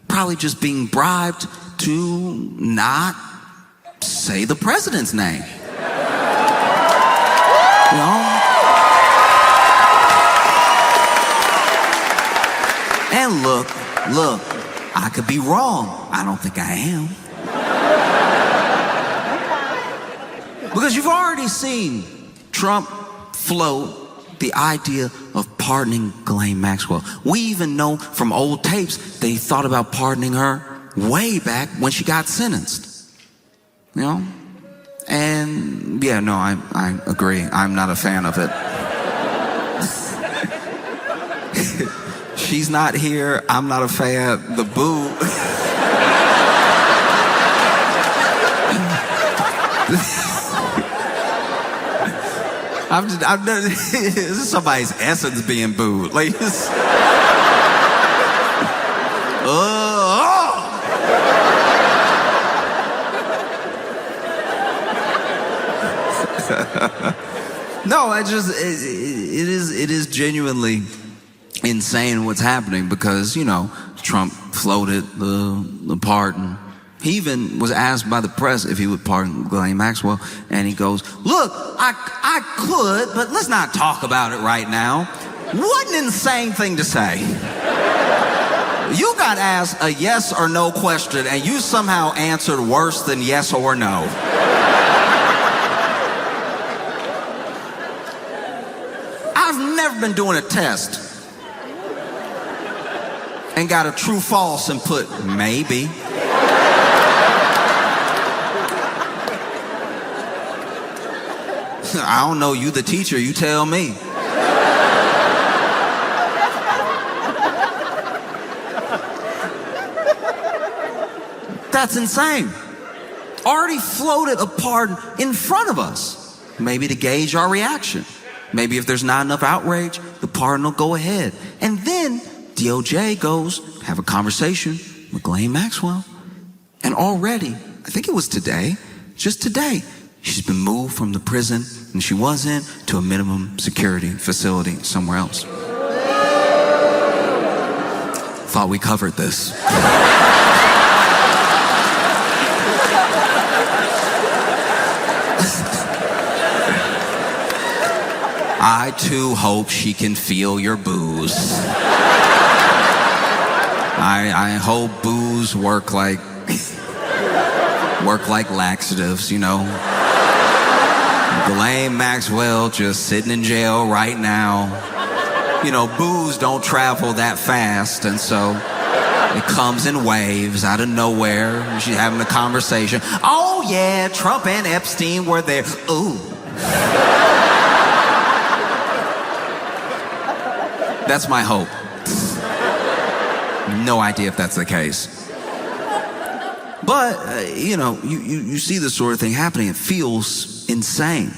S3: Probably just being bribed to not say the president's name. You know? And look, I could be wrong. I don't think I am. Because you've already seen Trump float the idea of pardoning Ghislaine Maxwell. We even know from old tapes they thought about pardoning her way back when she got sentenced. You know? And yeah, no, I agree. I'm not a fan of it. She's not here. I'm not a fan. The boo. this is somebody's essence being booed. Like, no, it is genuinely insane what's happening because, you know, Trump floated the pardon. He even was asked by the press if he would pardon Ghislaine Maxwell, and he goes, look, I could, but let's not talk about it right now. What an insane thing to say. You got asked a yes or no question, and you somehow answered worse than yes or no. I've never been doing a test and got a true false and put maybe. I don't know, you the teacher, you tell me. That's insane. Already floated a pardon in front of us, maybe to gauge our reaction. Maybe if there's not enough outrage, the pardon will go ahead. And then DOJ goes, have a conversation with Ghislaine Maxwell. And already, I think it was today, just today, she's been moved from the prison and she was in to a minimum security facility somewhere else. Thought we covered this. I too hope she can feel your boos. I hope boos work like laxatives, you know. Ghislaine Maxwell just sitting in jail right now. You know, boos don't travel that fast, and so it comes in waves out of nowhere. She's having a conversation. Oh yeah, Trump and Epstein were there. Ooh. That's my hope. No idea if that's the case. But, you know, you see this sort of thing happening. It feels insane.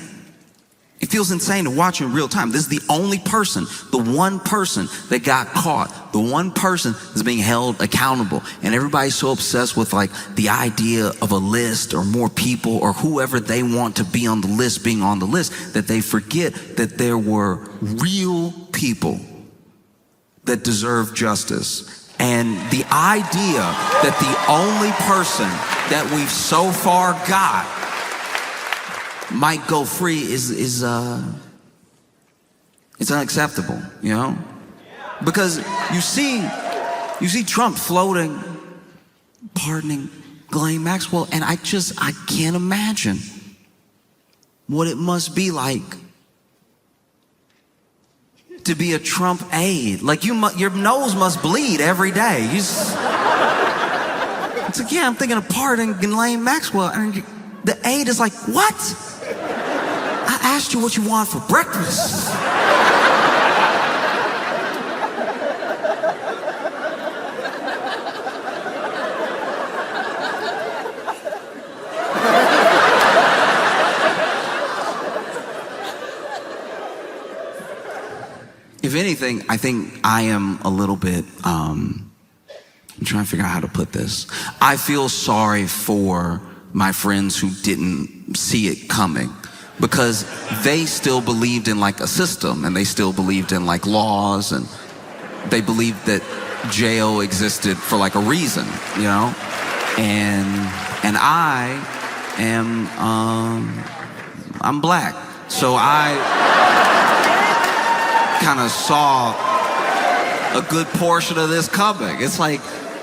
S3: It feels insane to watch in real time. This is the only person, the one person that got caught, the one person that's being held accountable. And everybody's so obsessed with like the idea of a list or more people or whoever they want to be on the list being on the list, that they forget that there were real people that deserve justice. And the idea that the only person that we've so far got might go free is it's unacceptable, you know? Because you see You see Trump floating, pardoning Ghislaine Maxwell, and I can't imagine what it must be like to be a Trump aide. Like your nose must bleed every day. It's like, yeah, I'm thinking of pardoning Ghislaine Maxwell, and the aide is like, what? I asked you what you want for breakfast. If anything, I think I am a little bit, I'm trying to figure out how to put this. I feel sorry for my friends who didn't see it coming, because they still believed in like a system, and they still believed in like laws, and they believed that jail existed for like a reason, you know? And I am, I'm black. So I kind of saw a good portion of this coming. It's like,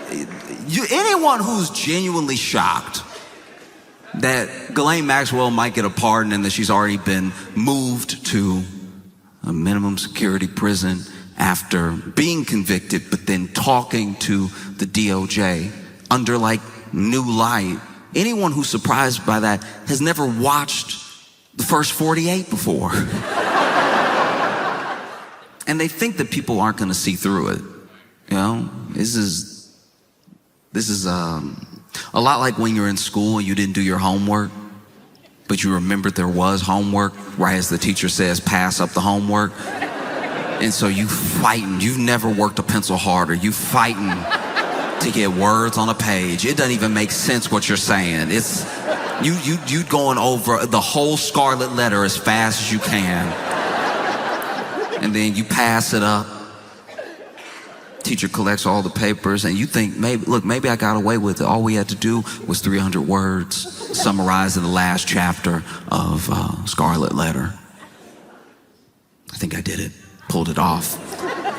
S3: anyone who's genuinely shocked that Ghislaine Maxwell might get a pardon and that she's already been moved to a minimum security prison after being convicted, but then talking to the DOJ under like new light, anyone who's surprised by that has never watched the first 48 before. And they think that people aren't going to see through it. You know, this is a lot like when you're in school and you didn't do your homework, but you remembered there was homework right as the teacher says, pass up the homework. And so you fighting. You've never worked a pencil harder. You fighting to get words on a page. It doesn't even make sense what you're saying. It's you going over the whole scarlet letter as fast as you can. And then you pass it up. Teacher collects all the papers, and you think, maybe I got away with it. All we had to do was 300 words summarized in the last chapter of Scarlet Letter. I think I did it. Pulled it off.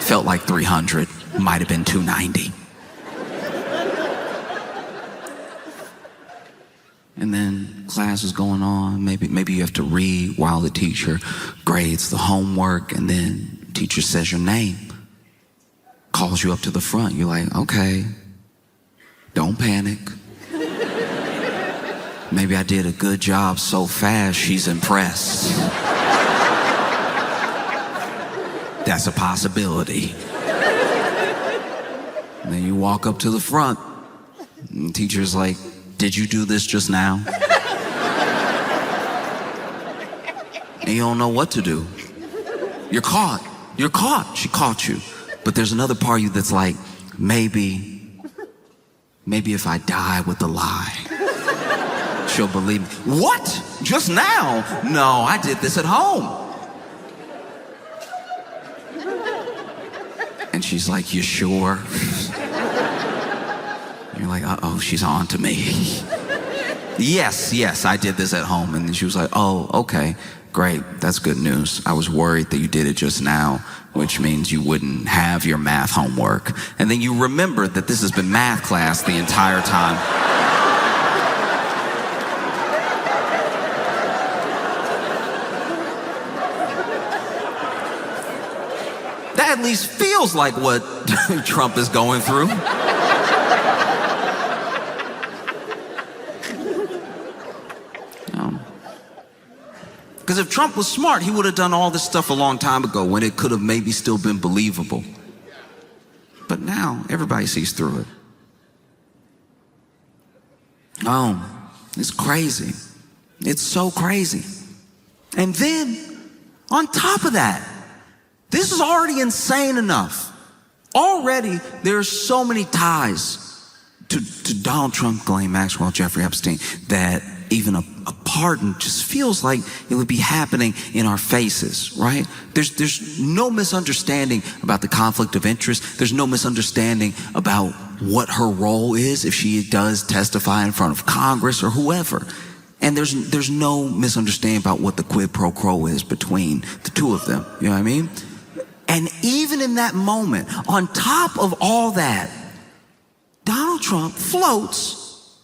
S3: Felt like 300. Might have been 290. And then class is going on. Maybe you have to read while the teacher grades the homework, and then teacher says your name, calls you up to the front. You're like, okay, don't panic. Maybe I did a good job so fast she's impressed. That's a possibility. And then you walk up to the front, and the teacher's like, did you do this just now? And you don't know what to do. You're caught. You're caught. She caught you. But there's another part of you that's like, maybe if I die with the lie, she'll believe me. What? Just now? No, I did this at home. And she's like, you sure? You're like, uh-oh, she's on to me. Yes, I did this at home. And then she was like, oh, okay, great. That's good news. I was worried that you did it just now, which means you wouldn't have your math homework. And then you remembered that this has been math class the entire time. That at least feels like what Trump is going through. Because if Trump was smart, he would have done all this stuff a long time ago when it could have maybe still been believable. But now, everybody sees through it. Oh, it's crazy. It's so crazy. And then, on top of that, this is already insane enough. Already, there are so many ties to Donald Trump, Ghislaine Maxwell, Jeffrey Epstein, that even a pardon just feels like it would be happening in our faces, right? There's no misunderstanding about the conflict of interest. There's no misunderstanding about what her role is if she does testify in front of Congress or whoever. And there's no misunderstanding about what the quid pro quo is between the two of them. You know what I mean? And even in that moment, on top of all that, Donald Trump floats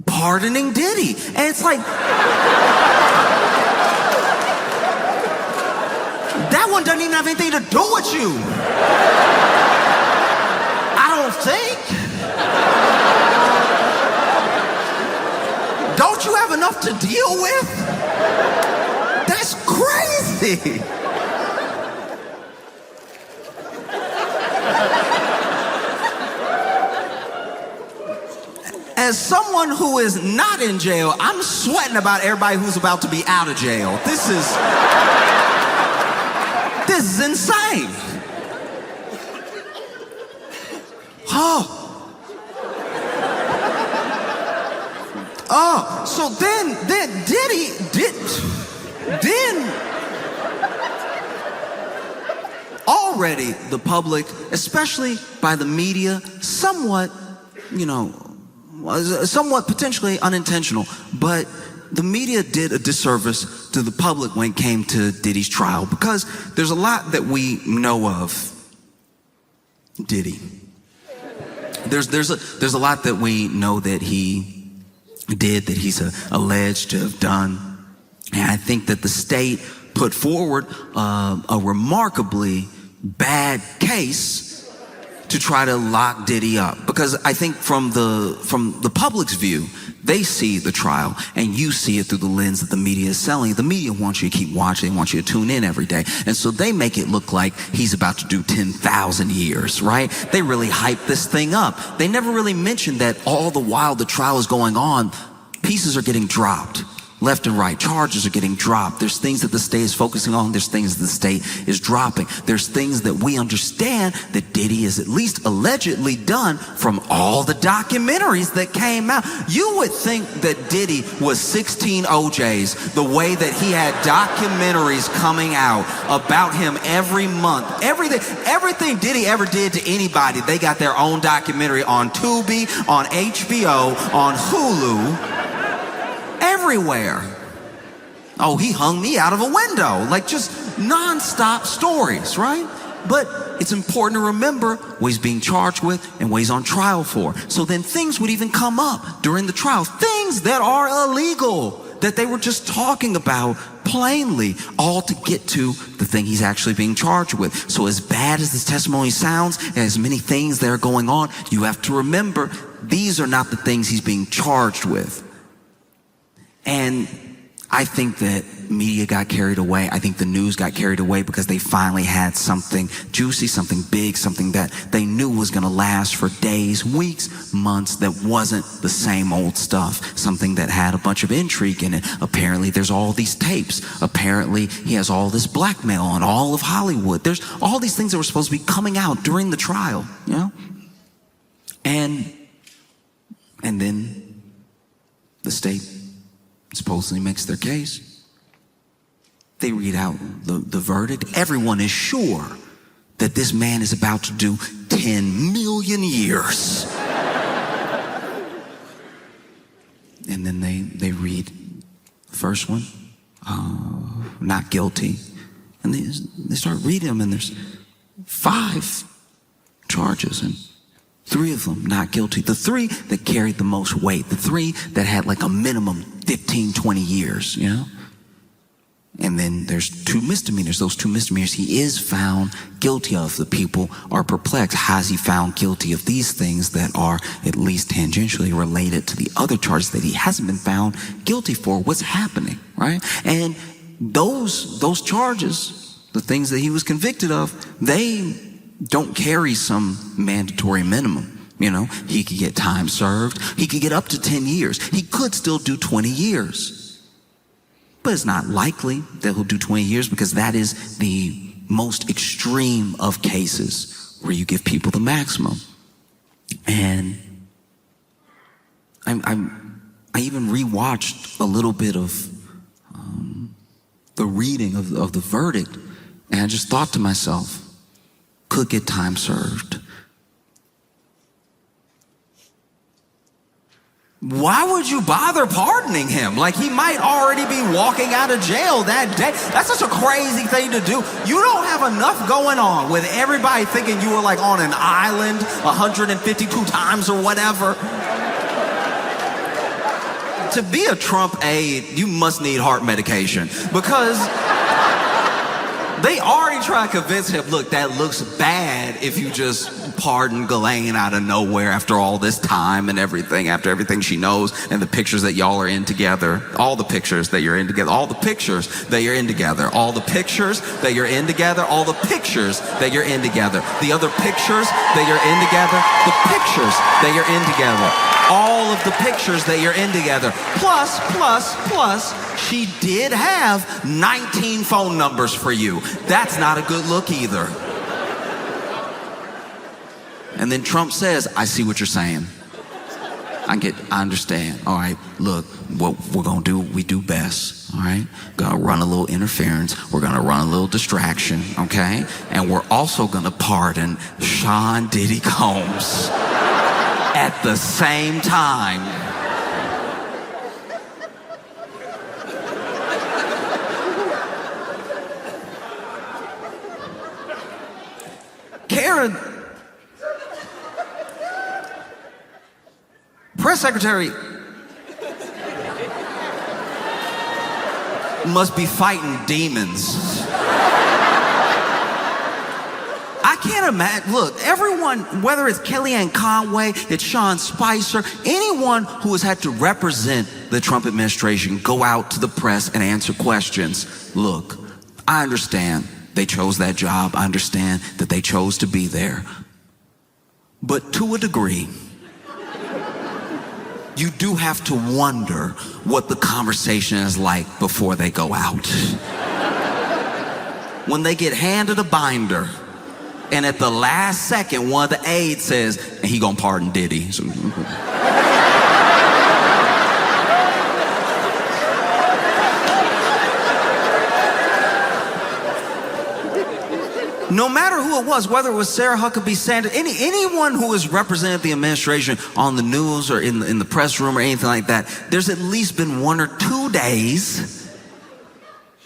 S3: pardoning Diddy. And it's like, that one doesn't even have anything to do with you. I don't think. Don't you have enough to deal with? That's crazy. As someone who is not in jail, I'm sweating about everybody who's about to be out of jail. This is insane. So then already the public, especially by the media, somewhat potentially unintentional, but the media did a disservice to the public when it came to Diddy's trial, because there's a lot that we know of Diddy. There's a lot that we know that he did, that he's alleged to have done. And I think that the state put forward a remarkably bad case to try to lock Diddy up, because I think from the public's view, they see the trial and you see it through the lens that the media is selling. The media wants you to keep watching, they want you to tune in every day. And so they make it look like he's about to do 10,000 years, right? They really hype this thing up. They never really mention that all the while the trial is going on, pieces are getting dropped. Left and right, charges are getting dropped. There's things that the state is focusing on. There's things that the state is dropping. There's things that we understand that Diddy is at least allegedly done from all the documentaries that came out. You would think that Diddy was 16 OJs, the way that he had documentaries coming out about him every month. Everything Diddy ever did to anybody, they got their own documentary on Tubi, on HBO, on Hulu. Everywhere. Oh, he hung me out of a window. Like, just nonstop stories, right? But it's important to remember what he's being charged with and what he's on trial for. So then things would even come up during the trial. Things that are illegal, that they were just talking about plainly, all to get to the thing he's actually being charged with. So as bad as this testimony sounds, and as many things that are going on, you have to remember these are not the things he's being charged with. And I think that media got carried away. I think the news got carried away because they finally had something juicy, something big, something that they knew was going to last for days, weeks, months, that wasn't the same old stuff, something that had a bunch of intrigue in it. Apparently there's all these tapes. Apparently he has all this blackmail on all of Hollywood. There's all these things that were supposed to be coming out during the trial, you know? And then the state supposedly makes their case. They read out the verdict. Everyone is sure that this man is about to do 10 million years. And then they read the first one, not guilty. And they start reading them, and there's 5 charges, and 3 of them not guilty. The 3 that carried the most weight, the 3 that had like a minimum 15, 20 years, you know? And then there's 2 misdemeanors. Those 2 misdemeanors he is found guilty of. The people are perplexed. How is he found guilty of these things that are at least tangentially related to the other charges that he hasn't been found guilty for? What's happening, right? And those charges, the things that he was convicted of, they don't carry some mandatory minimum. You know, he could get time served. He could get up to 10 years. He could still do 20 years. But it's not likely that he'll do 20 years, because that is the most extreme of cases where you give people the maximum. And I even rewatched a little bit of the reading of the verdict, and I just thought to myself, could get time served. why would you bother pardoning him? Like, he might already be walking out of jail that day. That's such a crazy thing to do. You don't have enough going on with everybody thinking you were like on an island 152 times or whatever. To be a Trump aide, you must need heart medication, because they already try to convince him, look, that looks bad if you just pardon Ghislaine out of nowhere after all this time and everything, after everything she knows and the pictures that y'all are in together, all the pictures that you're in together, all the pictures that you're in together, all the pictures that you're in together, all the pictures that you're in together, the other pictures that you're in together, the pictures that you're in together, all of the pictures that you're in together. Plus, she did have 19 phone numbers for you. That's not a good look either. And then Trump says, I see what you're saying. I understand. All right, look, what we're gonna do, we do best. All right, gonna run a little interference. We're gonna run a little distraction, okay? And we're also gonna pardon Sean Diddy Combs at the same time. Karen, press secretary, must be fighting demons. I can't imagine. Look, everyone, whether it's Kellyanne Conway, it's Sean Spicer, anyone who has had to represent the Trump administration, go out to the press and answer questions. Look, I understand they chose that job. I understand that they chose to be there. But to a degree, you do have to wonder what the conversation is like before they go out. When they get handed a binder, and at the last second, one of the aides says, and he gonna pardon Diddy. So, no matter who it was, whether it was Sarah Huckabee Sanders, anyone who has represented the administration on the news or in the press room or anything like that, there's at least been 1 or 2 days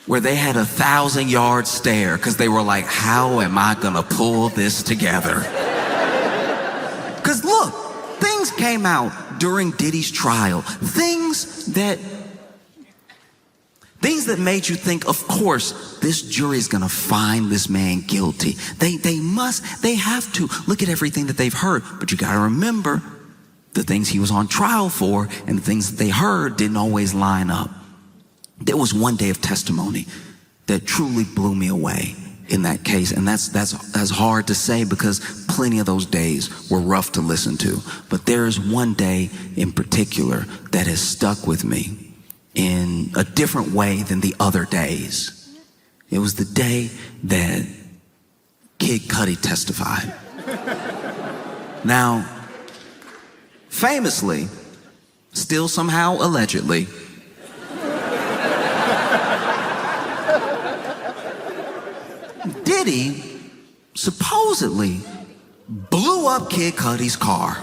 S3: where they had a 1,000-yard stare because they were like, how am I gonna pull this together? Because look, things came out during Diddy's trial, things that made you think, of course, this jury is gonna find this man guilty. They have to look at everything that they've heard, but you gotta remember the things he was on trial for and the things that they heard didn't always line up. There was one day of testimony that truly blew me away in that case, and that's hard to say because plenty of those days were rough to listen to. But there is one day in particular that has stuck with me in a different way than the other days. It was the day that Kid Cudi testified. Now, famously, still somehow allegedly, Diddy supposedly blew up Kid Cudi's car.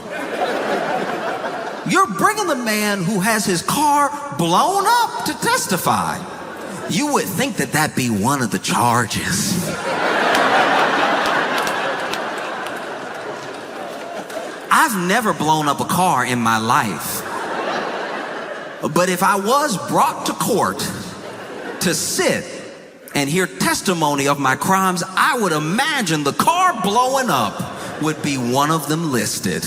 S3: You're bringing the man who has his car blown up to testify. You would think that that'd be one of the charges. I've never blown up a car in my life. But if I was brought to court to sit and hear testimony of my crimes, I would imagine the car blowing up would be one of them listed.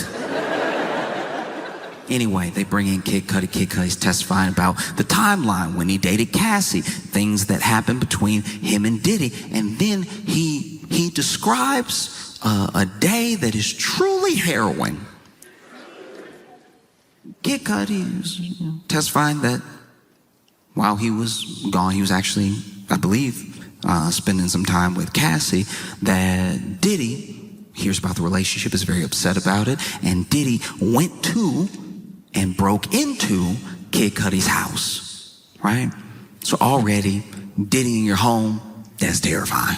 S3: Anyway, they bring in Kid Cudi. Kid Cudi's testifying about the timeline when he dated Cassie, things that happened between him and Diddy. And then he describes a day that is truly harrowing. Kid Cudi is testifying that while he was gone, he was actually, I believe, spending some time with Cassie, that Diddy hears about the relationship, is very upset about it, and Diddy went to and broke into Kid Cudi's house, right? So already, Diddy in your home, that's terrifying.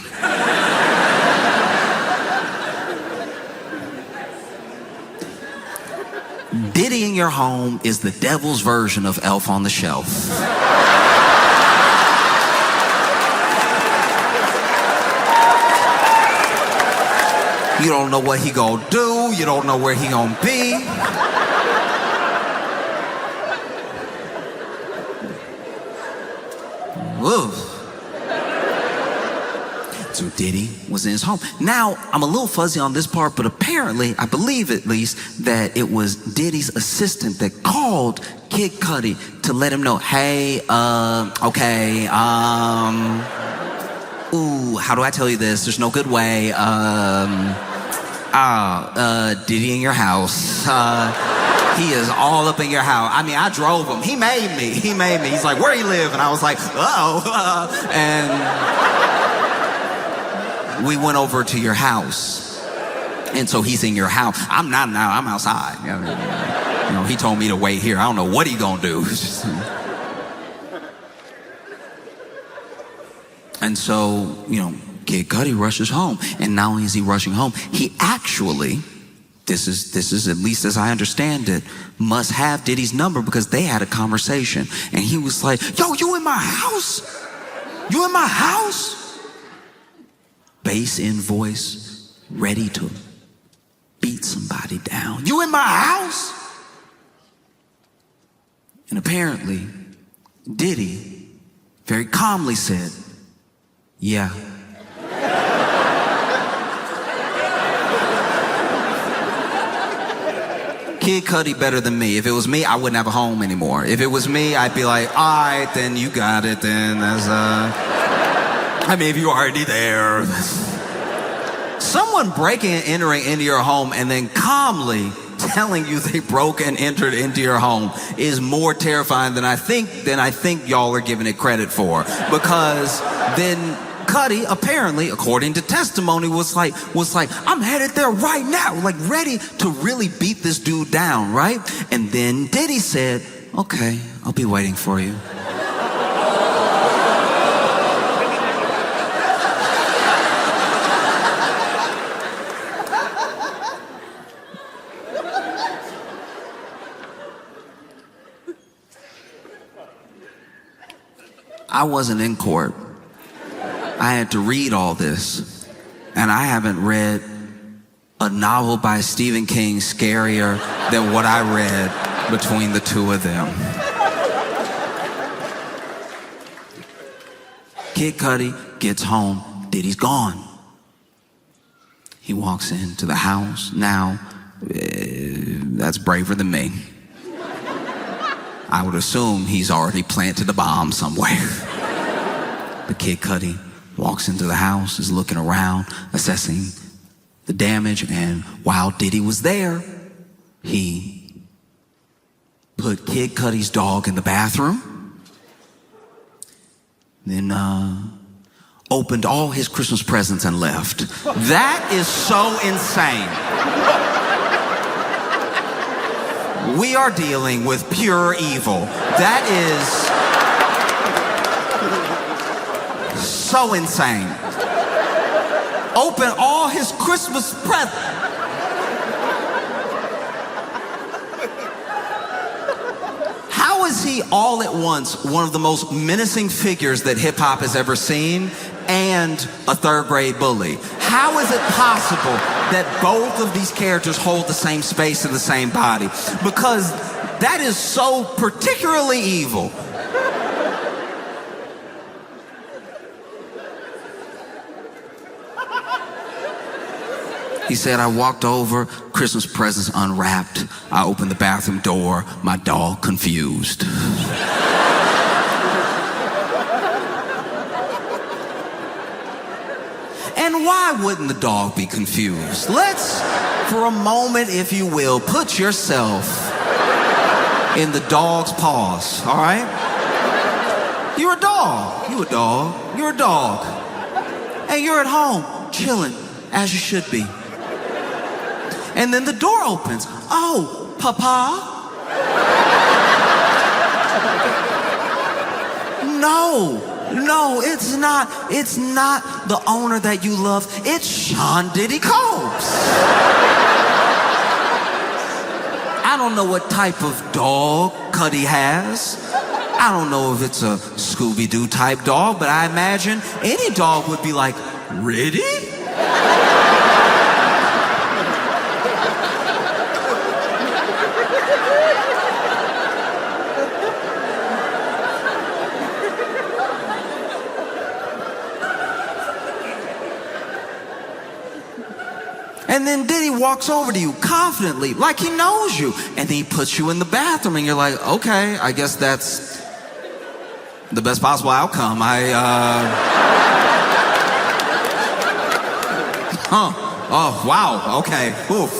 S3: Diddy in your home is the devil's version of Elf on the Shelf. You don't know what he gonna do. You don't know where he gonna be. Woo. So Diddy was in his home. Now, I'm a little fuzzy on this part, but apparently, I believe at least, that it was Diddy's assistant that called Kid Cudi to let him know, hey, okay, ooh, how do I tell you this? There's no good way. Diddy in your house. He is all up in your house. I mean, I drove him. He made me. He's like, where you live? And I was like, and we went over to your house. And so he's in your house. I'm not now. I'm outside. You know, he told me to wait here. I don't know what he gonna do. And so, you know, Kid Cudi rushes home. And not only is he rushing home, he actually, this is at least as I understand it, must have Diddy's number because they had a conversation. And he was like, yo, you in my house? You in my house? Bass in voice, ready to beat somebody down. You in my house? And apparently, Diddy very calmly said, yeah. Kid Cudi better than me. If it was me, I wouldn't have a home anymore. If it was me, I'd be like, all right, then you got it. Then that's, I mean, if you're already there. Someone breaking and entering into your home and then calmly telling you they broke and entered into your home is more terrifying than I think y'all are giving it credit for. Because then Cudi, apparently, according to testimony, was like, I'm headed there right now, like ready to really beat this dude down, right? And then Diddy said, okay, I'll be waiting for you. I wasn't in court. I had to read all this, and I haven't read a novel by Stephen King scarier than what I read between the two of them. Kid Cudi gets home, Diddy's gone. He walks into the house. Now, that's braver than me. I would assume he's already planted a bomb somewhere. But Kid Cudi walks into the house, is looking around, assessing the damage, and while Diddy was there, he put Kid Cudi's dog in the bathroom, then opened all his Christmas presents and left. That is so insane. We are dealing with pure evil. That is so insane. Open all his Christmas presents. How is he all at once one of the most menacing figures that hip hop has ever seen and a third grade bully? How is it possible that both of these characters hold the same space in the same body? Because that is so particularly evil. He said, I walked over, Christmas presents unwrapped. I opened the bathroom door, my dog confused. And why wouldn't the dog be confused? Let's, for a moment, if you will, put yourself in the dog's paws, all right? You're a dog. You're a dog. You're a dog. And you're at home, chilling, as you should be. And then the door opens. Oh, Papa? No, it's not the owner that you love. It's Sean Diddy Combs. I don't know what type of dog Cuddy has. I don't know if it's a Scooby-Doo type dog, but I imagine any dog would be like, "Ready?" And then Diddy walks over to you confidently, like he knows you. And then he puts you in the bathroom and you're like, okay, I guess that's the best possible outcome. Oh, wow, okay, oof.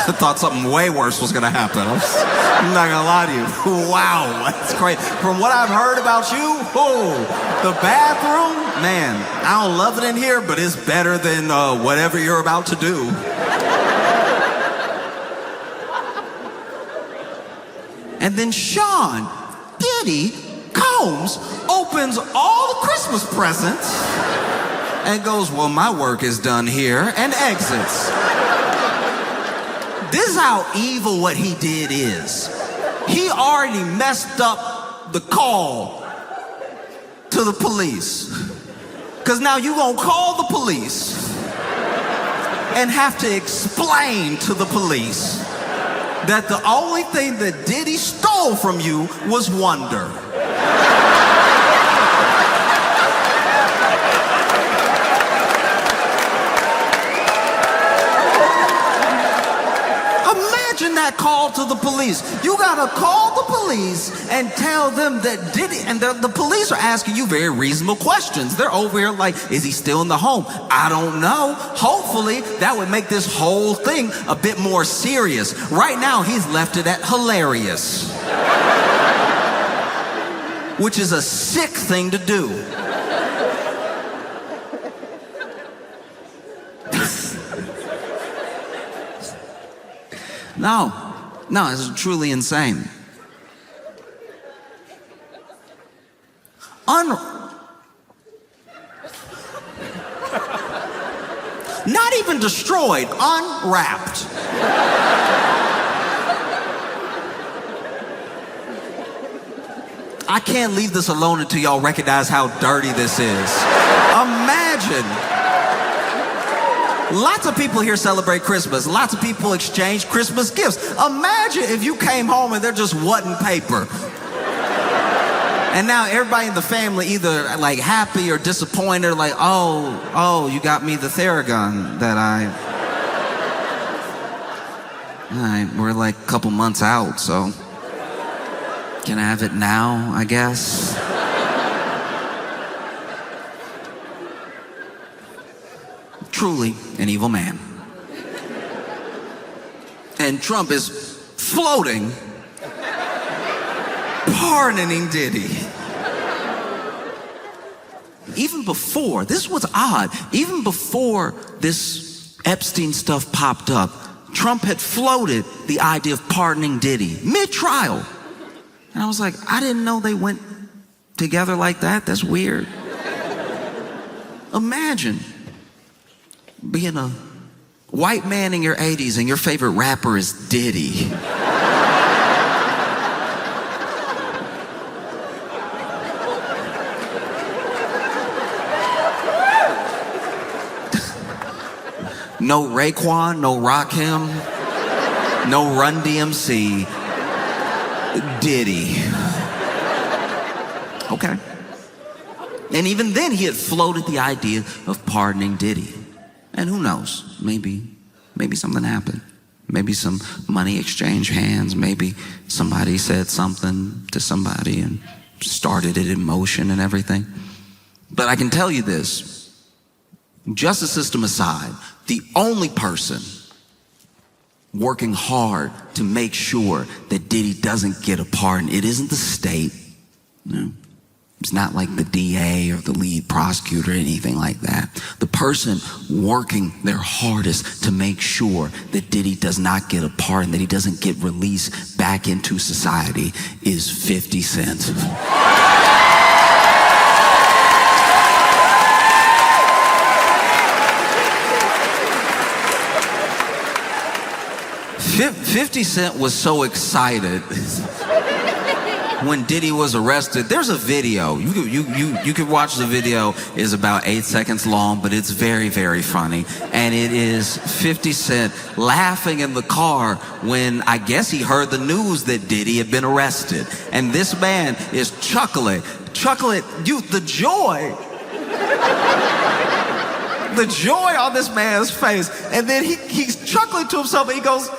S3: I thought something way worse was gonna happen. I'm not gonna lie to you. Wow, that's crazy. From what I've heard about you, the bathroom, man, I don't love it in here, but it's better than whatever you're about to do. And then Sean, Diddy, Combs, opens all the Christmas presents and goes, well, my work is done here, and exits. This is how evil what he did is. He already messed up the call to the police. Because now you're going to call the police and have to explain to the police that the only thing that Diddy stole from you was wonder. Imagine that call to the police. You gotta call the police and tell them that Diddy, and the police are asking you very reasonable questions. They're over here like, is he still in the home? I don't know. Hopefully that would make this whole thing a bit more serious. Right now he's left it at hilarious, which is a sick thing to do. No, it's truly insane. Not even destroyed, unwrapped. I can't leave this alone until y'all recognize how dirty this is. Imagine. Lots of people here celebrate Christmas. Lots of people exchange Christmas gifts. Imagine if you came home and there just wasn't paper. And now everybody in the family either like happy or disappointed, like, oh, you got me the Theragun that we're like a couple months out, so can I have it now, I guess? Truly an evil man. And Trump is floating, pardoning Diddy. Even before, this is what's odd, even before this Epstein stuff popped up, Trump had floated the idea of pardoning Diddy mid-trial. And I was like, I didn't know they went together like that. That's weird. Imagine being a white man in your 80s and your favorite rapper is Diddy. No Raekwon, no Rakim, no Run DMC, Diddy. Okay. And even then he had floated the idea of pardoning Diddy. And who knows, maybe something happened. Maybe some money exchanged hands. Maybe somebody said something to somebody and started it in motion and everything. But I can tell you this, justice system aside, the only person working hard to make sure that Diddy doesn't get a pardon, it isn't the state. No. It's not like the DA or the lead prosecutor or anything like that. The person working their hardest to make sure that Diddy does not get a pardon, that he doesn't get released back into society is 50 Cent. 50 Cent was so excited when Diddy was arrested. There's a video. You could watch the video. It's about 8 seconds long, but it's very, very funny. And it is 50 Cent laughing in the car when I guess he heard the news that Diddy had been arrested. And this man is chuckling. The joy. The joy on this man's face. And then he's chuckling to himself and he goes,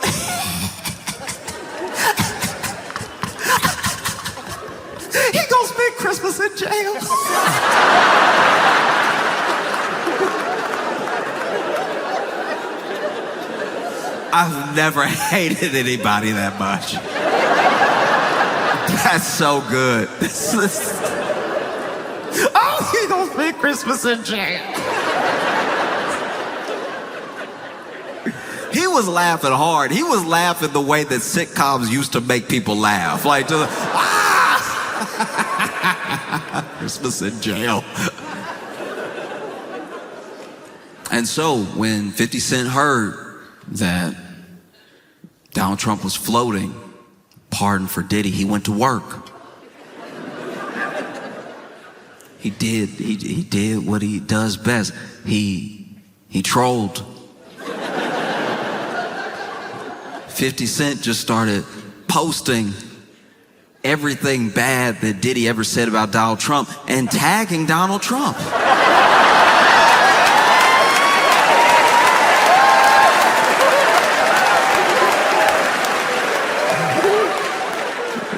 S3: he gonna spend Christmas in jail. I've never hated anybody that much. That's so good. Oh, he gonna spend Christmas in jail. He was laughing hard. He was laughing the way that sitcoms used to make people laugh. Like, Christmas in jail. And so when 50 Cent heard that Donald Trump was floating pardon for Diddy, he went to work. He did what he does best. He trolled. 50 Cent just started posting everything bad that Diddy ever said about Donald Trump and tagging Donald Trump.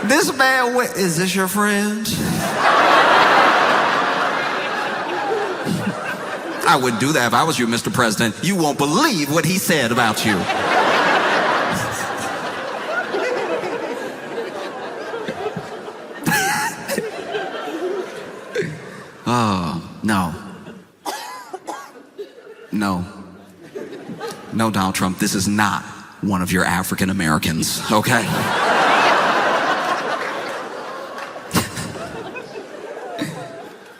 S3: This man went, is this your friend? I wouldn't do that if I was you, Mr. President. You won't believe what he said about you. Oh, no. No, Donald Trump, this is not one of your African Americans, okay?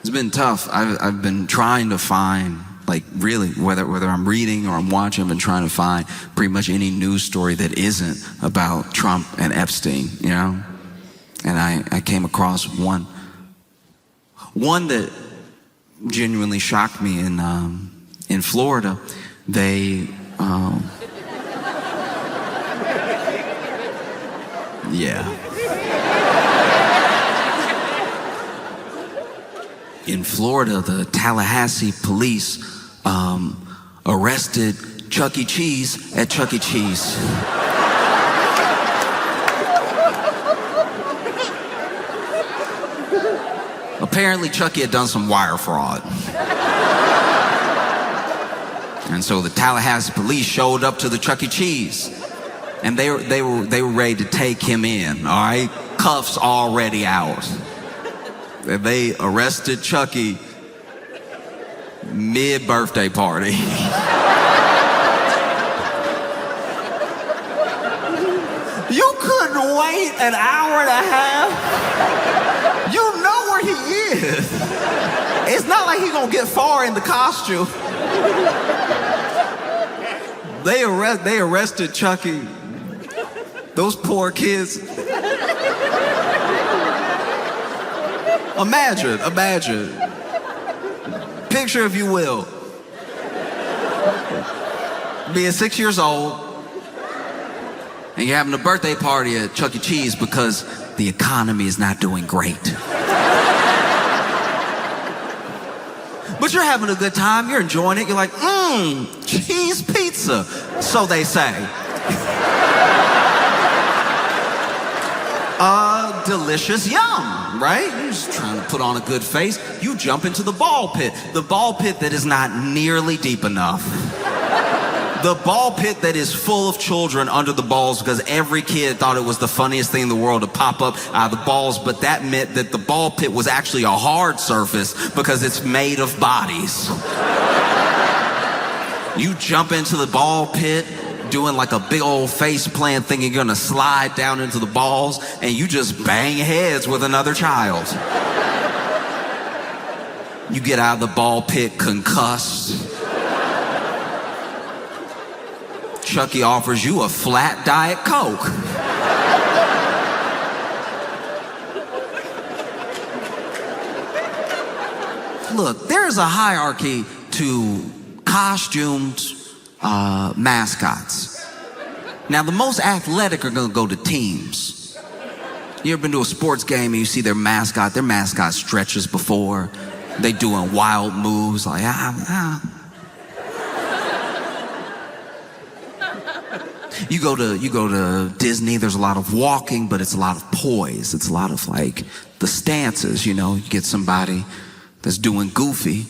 S3: It's been tough. I've been trying to find, like, really, whether I'm reading or I'm watching, I've been trying to find pretty much any news story that isn't about Trump and Epstein, you know? And I came across one that genuinely shocked me in Florida. They, yeah. In Florida, the Tallahassee police arrested Chuck E. Cheese at Chuck E. Cheese. Apparently, Chucky had done some wire fraud. And so the Tallahassee police showed up to the Chuck E. Cheese. And they were ready to take him in, all right? Cuffs already out. And they arrested Chucky mid-birthday party. You couldn't wait an hour and a half? You know where he is. It's not like he's gonna get far in the costume. They arrested Chucky. Those poor kids. Imagine. Picture, if you will, being 6 years old and you're having a birthday party at Chuck E. Cheese because the economy is not doing great. But you're having a good time, you're enjoying it, you're like, cheese pizza, so they say. Delicious yum, right? You're just trying to put on a good face. You jump into the ball pit that is not nearly deep enough. The ball pit that is full of children under the balls because every kid thought it was the funniest thing in the world to pop up out of the balls, but that meant that the ball pit was actually a hard surface because it's made of bodies. You jump into the ball pit doing like a big old face plant thinking you're gonna slide down into the balls, and you just bang heads with another child. You get out of the ball pit concussed. Chucky offers you a flat Diet Coke. Look, there's a hierarchy to costumed mascots. Now, the most athletic are gonna go to teams. You ever been to a sports game and you see their mascot stretches before, they doing wild moves like You go to Disney, there's a lot of walking, but it's a lot of poise. It's a lot of like the stances, you know. You get somebody that's doing goofy,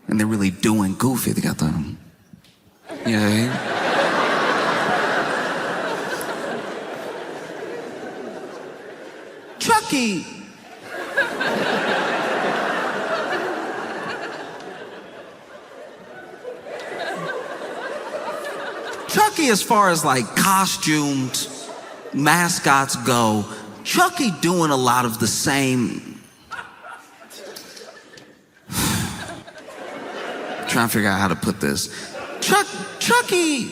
S3: and they're really doing goofy. They got the, you know what I mean? Chucky. Chucky, as far as like costumed mascots go, Chucky doing a lot of the same. Trying to figure out how to put this. Chucky,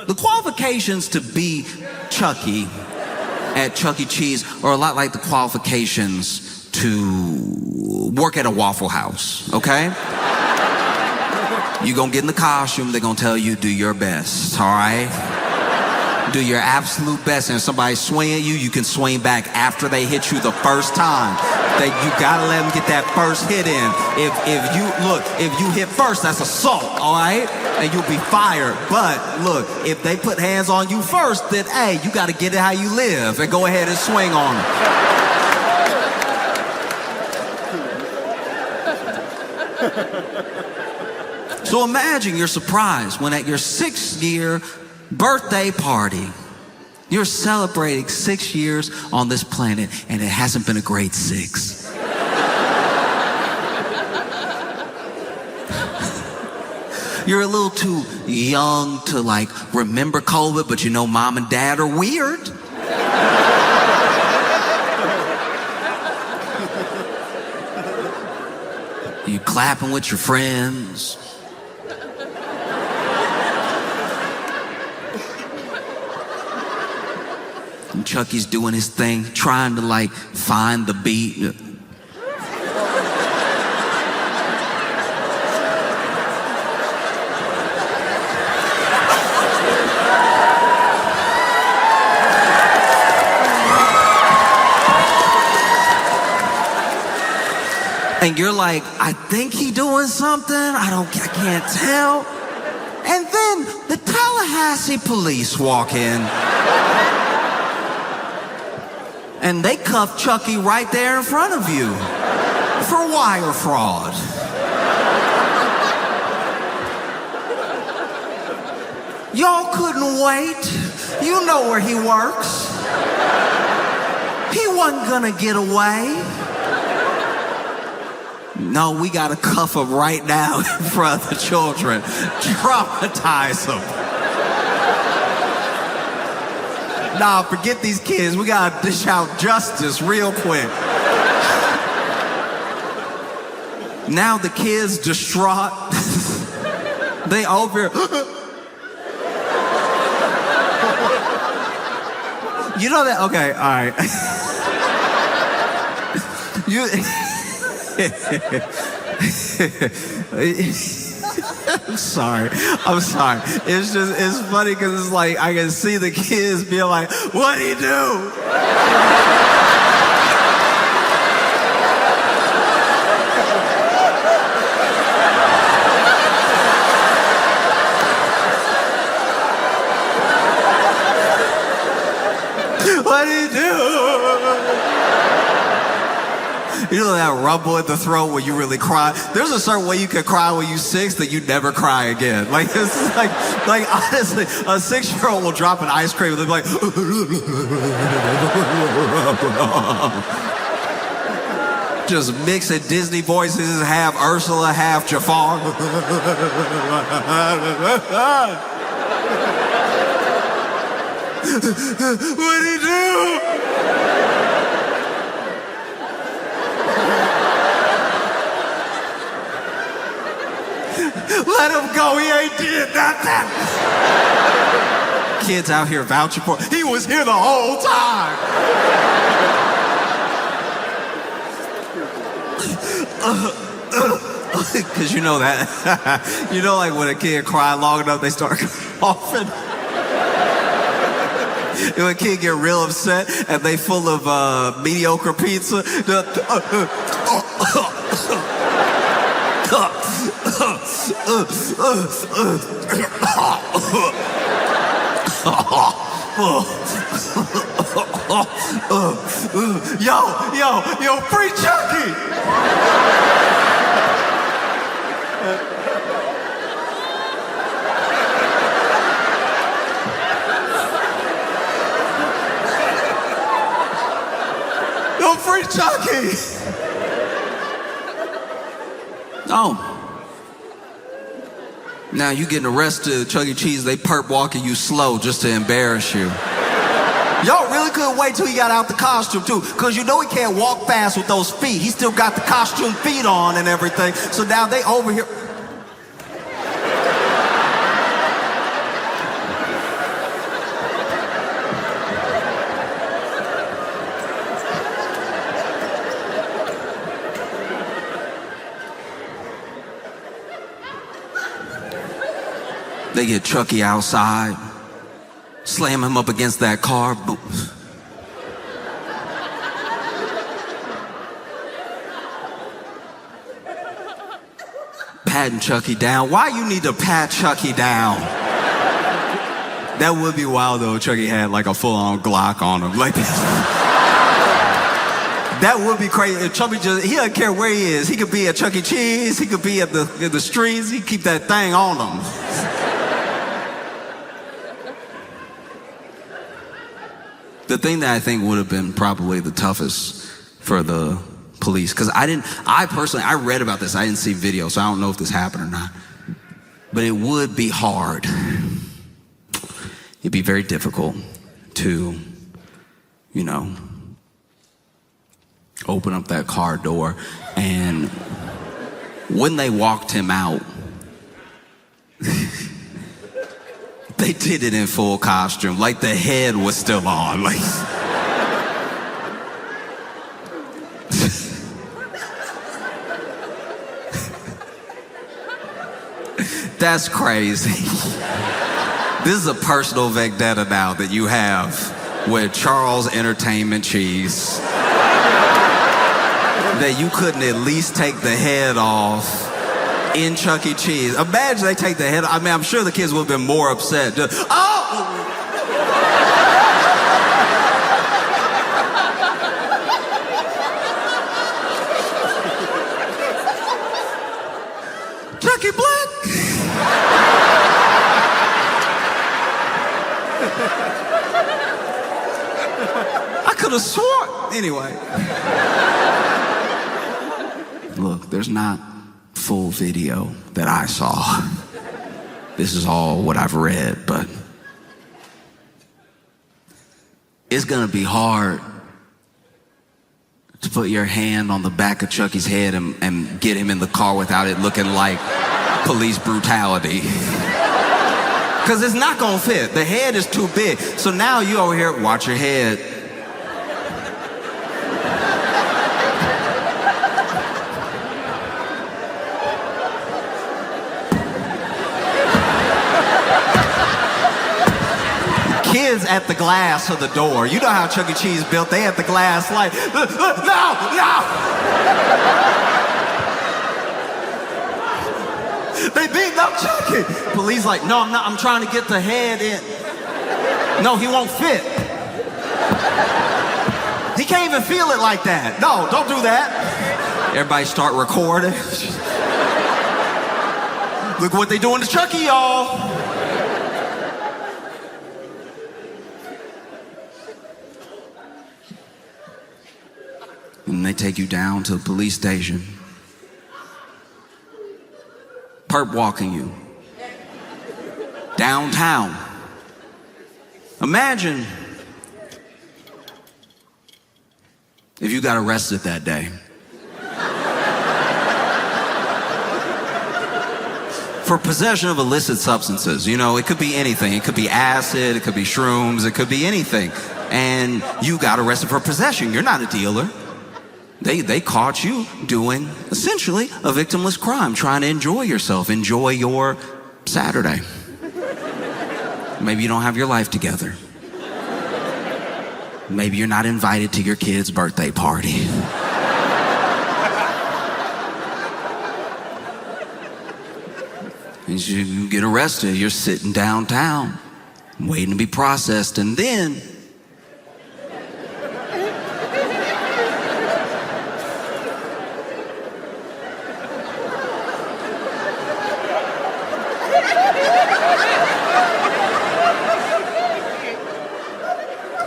S3: the qualifications to be Chucky at Chuck E. Cheese are a lot like the qualifications to work at a Waffle House, okay? You gonna get in the costume, they're gonna tell you do your best, all right? Do your absolute best, and if somebody swing at you, you can swing back after they hit you the first time. You gotta let them get that first hit in. If you hit first, that's assault, all right? And you'll be fired. But look, if they put hands on you first, then hey, you gotta get it how you live and go ahead and swing on them. So imagine you're surprised when at your 6th-year birthday party, you're celebrating 6 years on this planet, and it hasn't been a great 6. You're a little too young to like remember COVID, but you know mom and dad are weird. You clapping with your friends. And Chucky's doing his thing, trying to like find the beat. And you're like, I think he doing something. I can't tell. And then the Tallahassee police walk in. And they cuff Chucky right there in front of you for wire fraud. Y'all couldn't wait. You know where he works. He wasn't gonna get away. No, we gotta cuff him right now in front of the children. Traumatize them. Nah, forget these kids. We gotta dish out justice real quick. Now the kids distraught. They over. You know that? Okay, all right. I'm sorry. It's funny because it's like I can see the kids being like, what'd he do? What'd he do? You know that rumble in the throat where you really cry? There's a certain way you can cry when you're 6 that you never cry again. Like, this is like honestly, a 6-year-old will drop an ice cream and they'll be like, just mixing Disney voices, half Ursula, half Jafar. What'd he do? Let him go, he ain't did nothing. Kids out here vouching for he was here the whole time. Because you know that. You know, like when a kid cries long enough, they start coughing. When a kid get real upset and they full of mediocre pizza. Yo, free Chucky! Yo, free Chucky! No. Now you getting arrested at Chuck E. Cheese, they perp walking you slow just to embarrass you. Y'all really couldn't wait till he got out the costume too, because you know he can't walk fast with those feet. He still got the costume feet on and everything. So now they over here. They get Chucky outside, slam him up against that car. Patting Chucky down. Why you need to pat Chucky down? That would be wild though. Chucky had like a full-on Glock on him, like this. That would be crazy. If Chucky he doesn't care where he is. He could be at Chuck E. Cheese. He could be at the streets. He keep that thing on him. The thing that I think would have been probably the toughest for the police, because I personally read about this, I didn't see video, so I don't know if this happened or not. But it would be hard. It'd be very difficult to, open up that car door. And when they walked him out, they did it in full costume, like the head was still on. Like, that's crazy. This is a personal vendetta now that you have with Charles Entertainment Cheese. That you couldn't at least take the head off in Chuck E. Cheese. Imagine they take the head. I mean, I'm sure the kids would have been more upset. Chucky Black. I could have sworn. Anyway. Look, there's not full video that I saw. This is all what I've read, but it's gonna be hard to put your hand on the back of Chucky's head and get him in the car without it looking like police brutality. Because it's not gonna fit. The head is too big. So now you over here, watch your head. Kids at the glass of the door. You know how Chuck E. Cheese built. They at the glass like, no! They beating up Chucky. Police like, no, I'm not. I'm trying to get the head in. No, he won't fit. He can't even feel it like that. No, don't do that. Everybody start recording. Look what they doing to Chucky, y'all. And they take you down to the police station. Perp walking you. Downtown. Imagine if you got arrested that day. for possession of illicit substances. You know, it could be anything. It could be acid, it could be shrooms, it could be anything. And you got arrested for possession. You're not a dealer. They caught you doing, essentially, a victimless crime, trying to enjoy yourself, enjoy your Saturday. Maybe you don't have your life together. Maybe you're not invited to your kid's birthday party. And you get arrested, you're sitting downtown, waiting to be processed, and then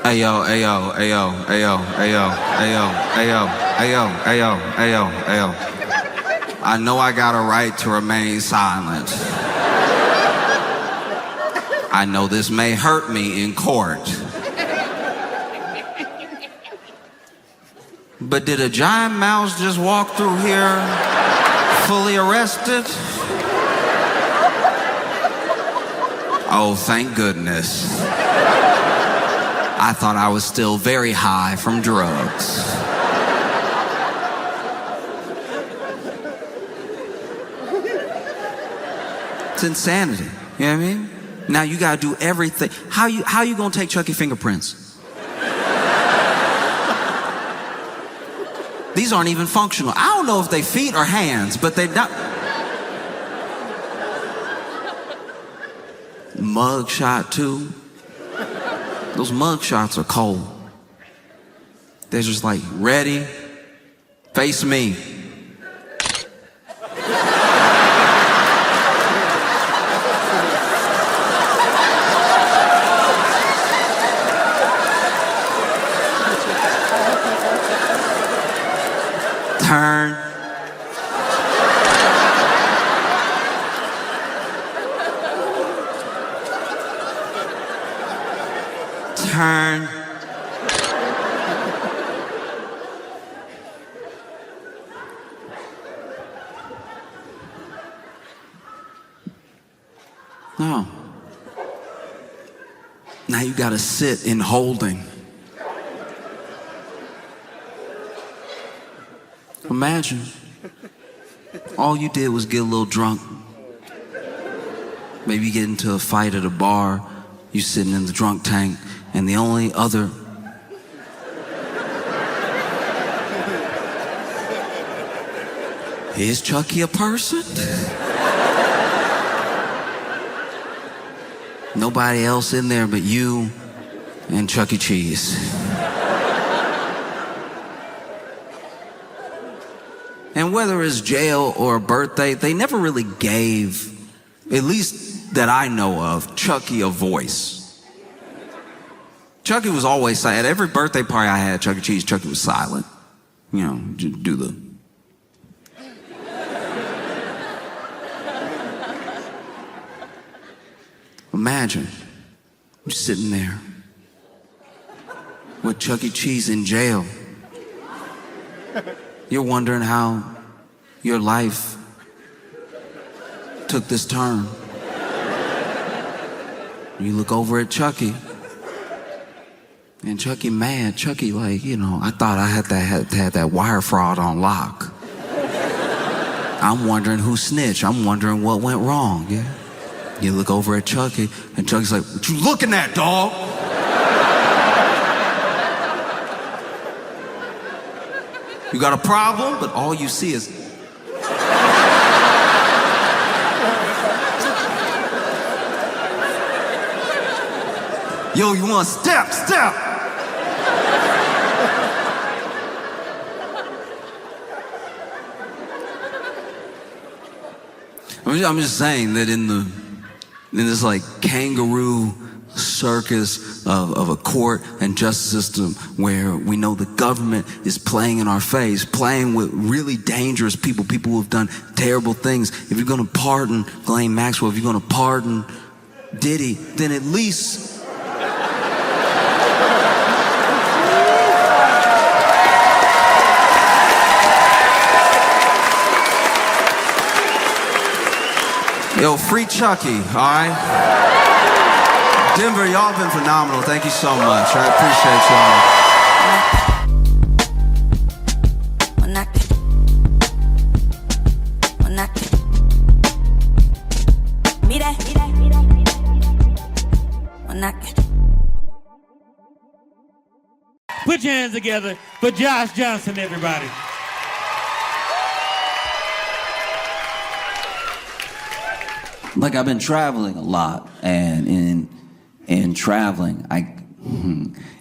S3: Ayo, ayo, ayo, ayo, ayo, ayo, ayo, ayo, ayo, ayo, ayo. I know I got a right to remain silent. I know this may hurt me in court. But did a giant mouse just walk through here fully arrested? Oh, thank goodness. I thought I was still very high from drugs. It's insanity, you know what I mean? Now you gotta do everything. How you gonna take Chucky fingerprints? These aren't even functional. I don't know if they feet or hands, but they're not. Mug shot too. Those mug shots are cold. They're just like, ready, face me. Turn. Turn. No. Now you gotta sit in holding. Imagine all you did was get a little drunk. Maybe you get into a fight at a bar, you sitting in the drunk tank, and the only other is Chucky a person? Nobody else in there but you and Chuck E. Cheese. And whether it's jail or a birthday, they never really gave, at least that I know of, Chucky a voice. Chucky was always silent. At every birthday party I had at Chuck E. Cheese, Chucky was silent. You know, do the... Imagine you're sitting there with Chuck E. Cheese in jail. You're wondering how your life took this turn. You look over at Chucky, and Chucky mad. Chucky like, you know, I thought I had that wire fraud on lock. I'm wondering who snitched. I'm wondering what went wrong, yeah? You look over at Chucky, and Chucky's like, what you looking at, dog? You got a problem? But all you see is... Yo, you want step? I'm just saying that in this like kangaroo circus of a court and justice system where we know the government is playing in our face, playing with really dangerous people who have done terrible things. If you're gonna pardon Ghislaine Maxwell, if you're gonna pardon Diddy, then at least Yo, free Chucky, all right? Denver, y'all been phenomenal. Thank you so much. I appreciate y'all.
S1: Put your hands together for Josh Johnson, everybody.
S4: Like, I've been traveling a lot, and in traveling,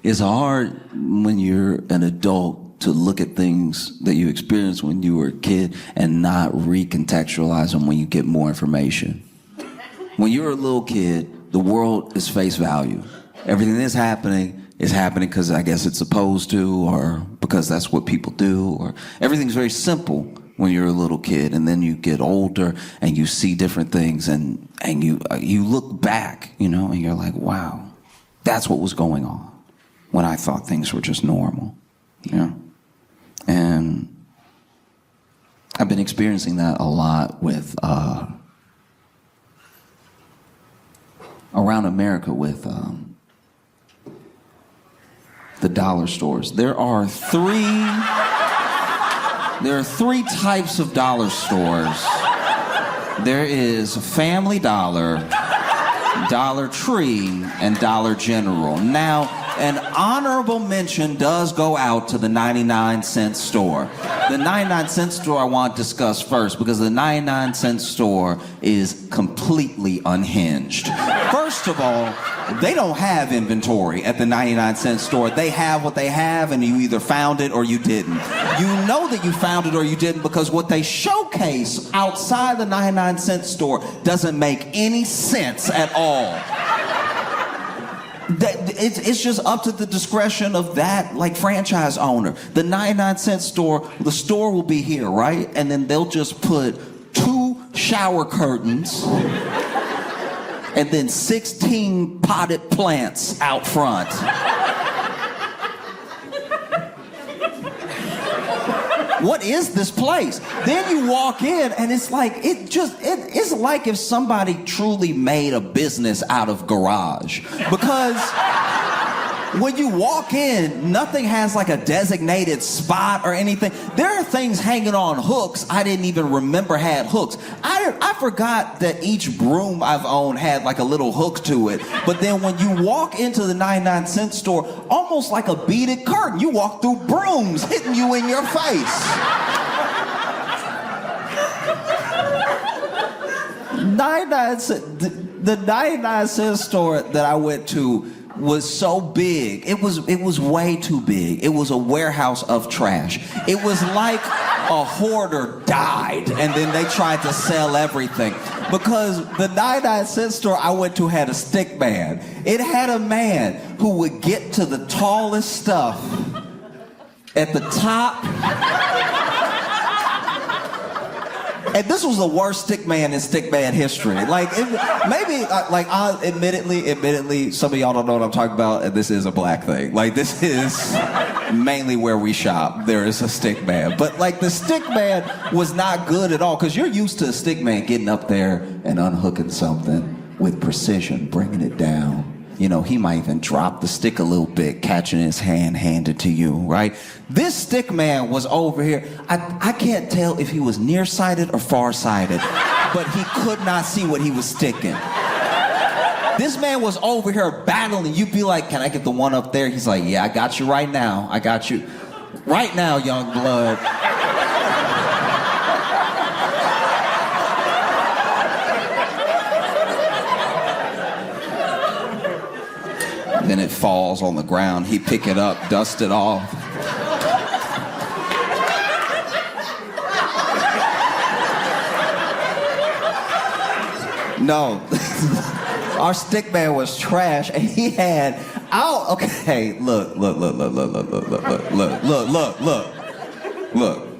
S4: it's hard when you're an adult to look at things that you experienced when you were a kid and not recontextualize them when you get more information. When you're a little kid, the world is face value. Everything that's happening is happening because I guess it's supposed to, or because that's what people do, or everything's very simple when you're a little kid, and then you get older and you see different things, and you look back, you know, and you're like, wow, that's what was going on when I thought things were just normal, you know? And I've been experiencing that a lot with around America with the dollar stores. There are three types of dollar stores. There is Family Dollar, Dollar Tree, and Dollar General. Now, an honorable mention does go out to the 99-cent store. The 99-cent store I want to discuss first, because the 99-cent store is completely unhinged. First of all, they don't have inventory at the 99-cent store. They have what they have, and you either found it or you didn't. You know that you found it or you didn't because what they showcase outside the 99-cent store doesn't make any sense at all. It's just up to the discretion of that, like, franchise owner. The 99-cent store, the store will be here, right? And then they'll just put 2 shower curtains and then 16 potted plants out front. What is this place? Then you walk in and it's like, it's like if somebody truly made a business out of garage. Because when you walk in, nothing has like a designated spot or anything. There are things hanging on hooks I didn't even remember had hooks. I forgot that each broom I've owned had like a little hook to it. But then when you walk into the 99-cent store, almost like a beaded curtain, you walk through brooms hitting you in your face. The 99-cent store that I went to was so big. It was way too big. It was a warehouse of trash. It was like a hoarder died and then they tried to sell everything. Because the 99-cent store I went to had a stick man. It had a man who would get to the tallest stuff at the top. And this was the worst stick man in stick man history. Like, admittedly, some of y'all don't know what I'm talking about, and this is a black thing. Like, this is mainly where we shop. There is a stick man. But, like, the stick man was not good at all, because you're used to a stick man getting up there and unhooking something with precision, bringing it down. You know, he might even drop the stick a little bit, catching his hand, hand it to you, right? This stick man was over here. I can't tell if he was nearsighted or farsighted, but he could not see what he was sticking. This man was over here battling. You'd be like, can I get the one up there? He's like, yeah, I got you right now. I got you right now, young blood. Then it falls on the ground. He pick it up, dust it off. No, our stick man was trash, and he had. Okay, look.